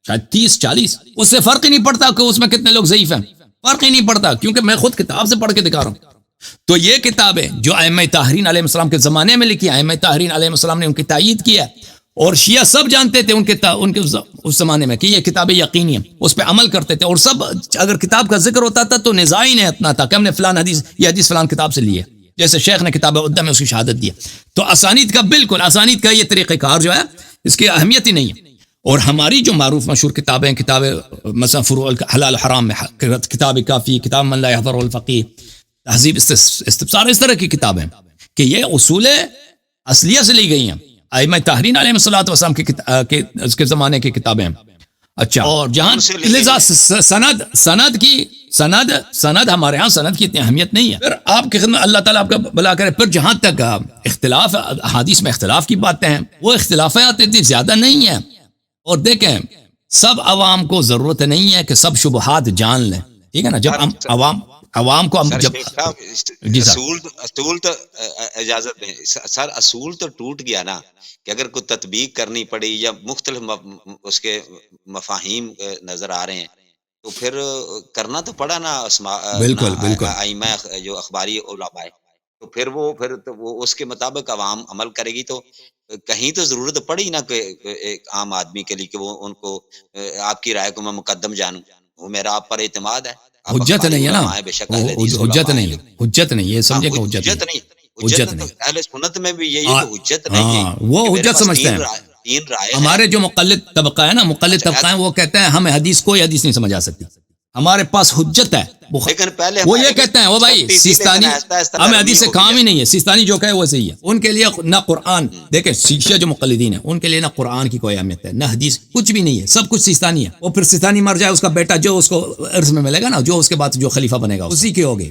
شاید 30-40. اس سے فرق ہی نہیں پڑتا کہ اس میں کتنے لوگ ضعیف ہیں، فرق ہی نہیں پڑتا، کیونکہ میں خود کتاب سے پڑھ کے دکھا رہا ہوں. تو یہ کتابیں جو ائمہ طاہرین علیہ السلام کے زمانے میں لکھی، ائمہ طاہرین علیہ السلام نے ان کی تائید کیا، اور شیعہ سب جانتے تھے ان کے اس زمانے میں کہ یہ کتابیں یقینی ہیں، اس پہ عمل کرتے تھے، اور سب اگر کتاب کا ذکر ہوتا تھا تو نزاع ہی نہیں اتنا تھا کہ ہم نے فلان حدیث یہ حدیث فلان کتاب سے لی ہے، جیسے شیخ نے کتاب عدہ میں اس کی شہادت دی. تو اسانید کا بالکل اسانید کا یہ طریقہ کار جو ہے اس کی اہمیت ہی نہیں ہے. اور ہماری جو معروف مشہور کتابیں مثلا فروع الحلال حرام میں کتاب کافی، کتاب من لا يحضر الفقیہ، تہذیب استبصار، اس طرح کی کتابیں کہ یہ اصول اصلیہ سے لی گئی ہیں، ائمہ طاہرین علیہ السلام کے زمانے کی کتابیں. اچھا، اور جہاں لذا سند ہمارے ہاں سند کی اتنی اہمیت نہیں ہے. پھر آپ کی خدمت اللہ تعالیٰ آپ کا بھلا کرے. پھر جہاں تک اختلاف احادیث میں اختلاف کی باتیں ہیں، وہ اختلافات اتنی زیادہ نہیں ہیں. اور دیکھیں، سب عوام کو ضرورت نہیں ہے کہ سب شبہات جان لیں، ٹھیک ہے نا. جب عوام کو جب اصول تو اجازت دیں سر، اصول تو ٹوٹ گیا نا، کہ اگر کوئی تطبیق کرنی پڑی یا مختلف اس کے مفاہیم نظر آ رہے ہیں تو پھر کرنا تو پڑا نا. بالکل ائمہ جو اخباری علماء، تو پھر وہ اس کے مطابق عوام عمل کرے گی. تو کہیں تو ضرورت پڑی نا کہ ایک عام آدمی کے لیے کہ وہ ان کو آپ کی رائے کو میں مقدم جانوں. وہ میرا آپ پر اعتماد ہے. حجت نہیں ہے نا، حجت نہیں، حجت نہیں، یہ سمجھے کہ حجت نہیں. اہل سنت میں بھی یہی کہ حجت نہیں ہے، وہ حجت سمجھتے ہیں. ہمارے جو مقلد طبقہ ہے نا، مقلد طبقہ ہے، وہ کہتے ہیں ہمیں کوئی حدیث نہیں سمجھ آ سکتی، ہمارے پاس حجت ہے. لیکن پہلے وہ یہ کہتے ہیں، وہ بھائی سیستانی ہمیں حدیث سے کام ہی نہیں ہے، سیستانی جو کہے وہ صحیح ہے. ان کے لیے نہ قرآن، دیکھیں شیعہ جو مقلدین ہیں ان کے لیے نہ قرآن کی کوئی اہمیت ہے، نہ حدیث، کچھ بھی نہیں ہے، سب کچھ سیستانی ہے. وہ پھر سیستانی مر جائے، اس کا بیٹا جو اس کو عرض میں ملے گا نا، جو اس کے بعد جو خلیفہ بنے گا اسی کے ہوگے.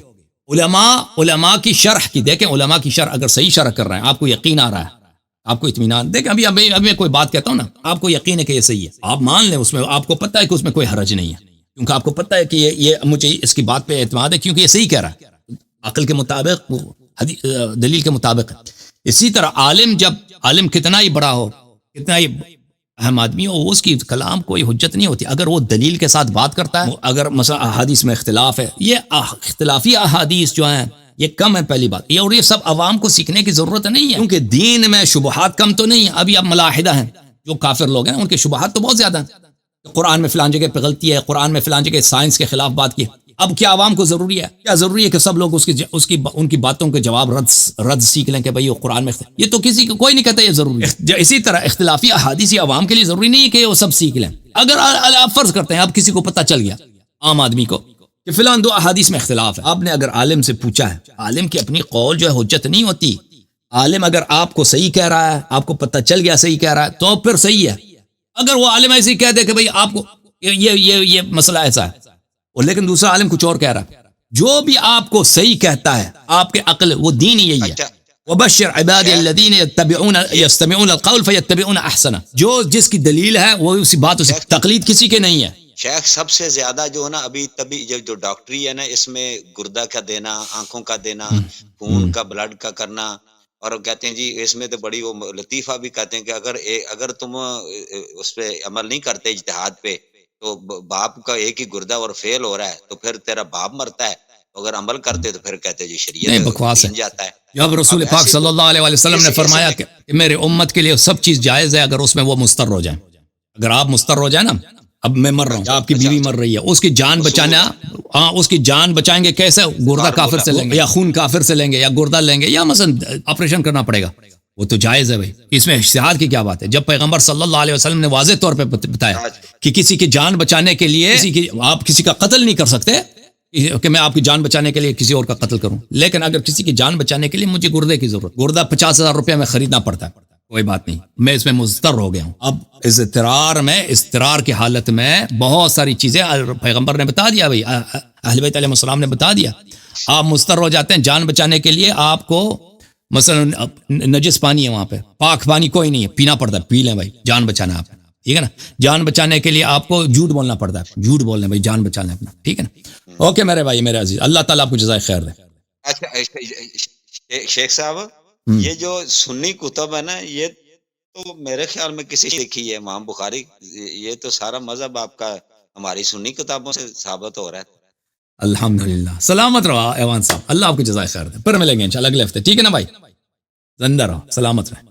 علماء کی شرح کی دیکھیں، علماء کی شرح اگر صحیح شرح کر رہے ہیں، آپ کو یقین آ رہا ہے، آپ کو اطمینان، دیکھیں ابھی میں کوئی بات کہتا ہوں نا، آپ کو یقین ہے کہ یہ صحیح ہے، آپ مان لیں اس میں، آپ کو پتہ ہے کہ اس میں کوئی حرج نہیں ہے، کیونکہ آپ کو پتہ ہے کہ یہ مجھے اس کی بات پہ اعتماد ہے، کیونکہ یہ صحیح کہہ رہا ہے، عقل کے مطابق، دلیل کے مطابق. اسی طرح عالم کتنا ہی بڑا ہو، کتنا ہی اہم آدمی ہو، اس کی کلام کوئی حجت نہیں ہوتی اگر وہ دلیل کے ساتھ بات کرتا ہے. اگر مثلا احادیث میں اختلاف ہے، یہ اختلافی احادیث جو ہیں یہ کم ہے، پہلی بات. اور یہ سب عوام کو سیکھنے کی ضرورت نہیں ہے، کیونکہ دین میں شبہات کم تو نہیں ہیں. ابھی اب ملاحدہ ہیں جو کافر لوگ ہیں، ان کے شبہات تو بہت زیادہ ہیں. قرآن میں فلان جگہ پہ غلطی ہے، قرآن میں فلان جگہ سائنس کے خلاف بات کی. اب کیا عوام کو ضروری ہے، کیا ضروری ہے کہ سب لوگ ان کی باتوں کے جواب رد سیکھ لیں کہ بھئی وہ قرآن میں یہ تو کسی کو کوئی نہیں کہتا یہ ضروری ہے. اسی طرح اختلافی احادیث عوام کے لیے ضروری نہیں ہے کہ وہ سب سیکھ لیں. اگر آپ فرض کرتے ہیں، اب کسی کو پتہ چل گیا، عام آدمی کو، کہ فلان 2 احادیث میں اختلاف ہے، آپ نے اگر عالم سے پوچھا ہے، عالم کی اپنی قول جو ہے حجت نہیں ہوتی. عالم اگر آپ کو صحیح کہہ رہا ہے، آپ کو پتہ چل گیا صحیح کہہ رہا ہے، تو پھر صحیح ہے. اگر وہ عالم ایسے ہی کہہ دے کہ بھئی آپ کو یہ مسئلہ ایسا ہے، اور لیکن دوسرا عالم کچھ اور کہہ رہا ہے، جو بھی آپ کو صحیح کہتا ہے، آپ کے عقل، وہ دین ہی یہی ہے. وَبَشِّرْ عِبَادِيَ الَّذِينَ يَسْتَمِعُونَ الْقَوْلَ فَيَتَّبِعُونَ أَحْسَنَ. جو جس کی دلیل ہے وہ اسی بات، اسی تقلید کسی کے نہیں ہے. شیخ سب سے زیادہ جو ہے نا ابھی جو ڈاکٹری ہے نا، اس میں گردہ کا دینا، آنکھوں کا دینا، خون کا، بلڈ کا کرنا، اور کہتے ہیں جی اس میں تو بڑی وہ لطیفہ بھی کہتے ہیں کہ اگر تم اس پہ عمل نہیں کرتے اجتہاد پہ، تو باپ کا ایک ہی گردہ اور فیل ہو رہا ہے تو پھر تیرا باپ مرتا ہے. اگر عمل کرتے تو پھر کہتے جی شریعت نہیں، بکواس ہے. جاتا ہے. جب رسول پاک صلی اللہ علیہ وسلم نے فرمایا کہ میرے امت کے لیے سب چیز جائز ہے اگر اس میں وہ مستر ہو جائیں. اگر آپ مستر ہو جائیں نا، اب میں مر رہا ہوں، آپ کی بیوی مر رہی ہے، اس کی جان بچانا، اس کی جان بچائیں گے کیسے؟ گردہ کافر سے لیں گے، یا خون کافر سے لیں گے، یا گردہ لیں گے، یا مثلا آپریشن کرنا پڑے گا، وہ تو جائز ہے بھائی. اس میں اجتہاد کی کیا بات ہے؟ جب پیغمبر صلی اللہ علیہ وسلم نے واضح طور پہ بتایا کہ کسی کی جان بچانے کے لیے آپ کسی کا قتل نہیں کر سکتے کہ میں آپ کی جان بچانے کے لیے کسی اور کا قتل کروں، لیکن اگر کسی کی جان بچانے کے لیے مجھے گردے کی ضرورت، گردہ 50,000 روپے میں خریدنا پڑتا ہے، کوئی بات نہیں، میں اس میں مضطر ہو گیا ہوں. اب اضطرار کی حالت میں بہت ساری چیزیں پیغمبر نے بتا دیا، بھائی اہل بیت علیہ السلام نے بتا دیا. آپ مضطر ہو جاتے ہیں جان بچانے کے لیے، آپ کو مثلا نجس پانی ہے وہاں پہ، پاک پانی کوئی نہیں ہے، پینا پڑتا ہے، پی لیں بھائی، جان بچانا ہے آپ، ٹھیک ہے نا. جان بچانے کے لیے آپ کو جھوٹ بولنا پڑتا ہے، جھوٹ بولنا بھائی، جان بچا لیں اپنا، ٹھیک ہے نا. اوکے میرے بھائی، میرے عزیز، اللہ تعالیٰ آپ کو جزائے خیر دے. اچھا شیخ صاحب یہ جو سنی کتب ہے نا یہ تو میرے خیال میں کسی لکھی ہے امام بخاری، یہ تو سارا مذہب آپ کا ہماری سنی کتابوں سے ثابت ہو رہا ہے. الحمدللہ. سلامت رہو ایوان صاحب، اللہ آپ کو جزائے خیر دے. پھر ملیں گے انشاءاللہ اگلے ہفتے، ٹھیک ہے نا بھائی؟ زندہ رہو، سلامت رہو.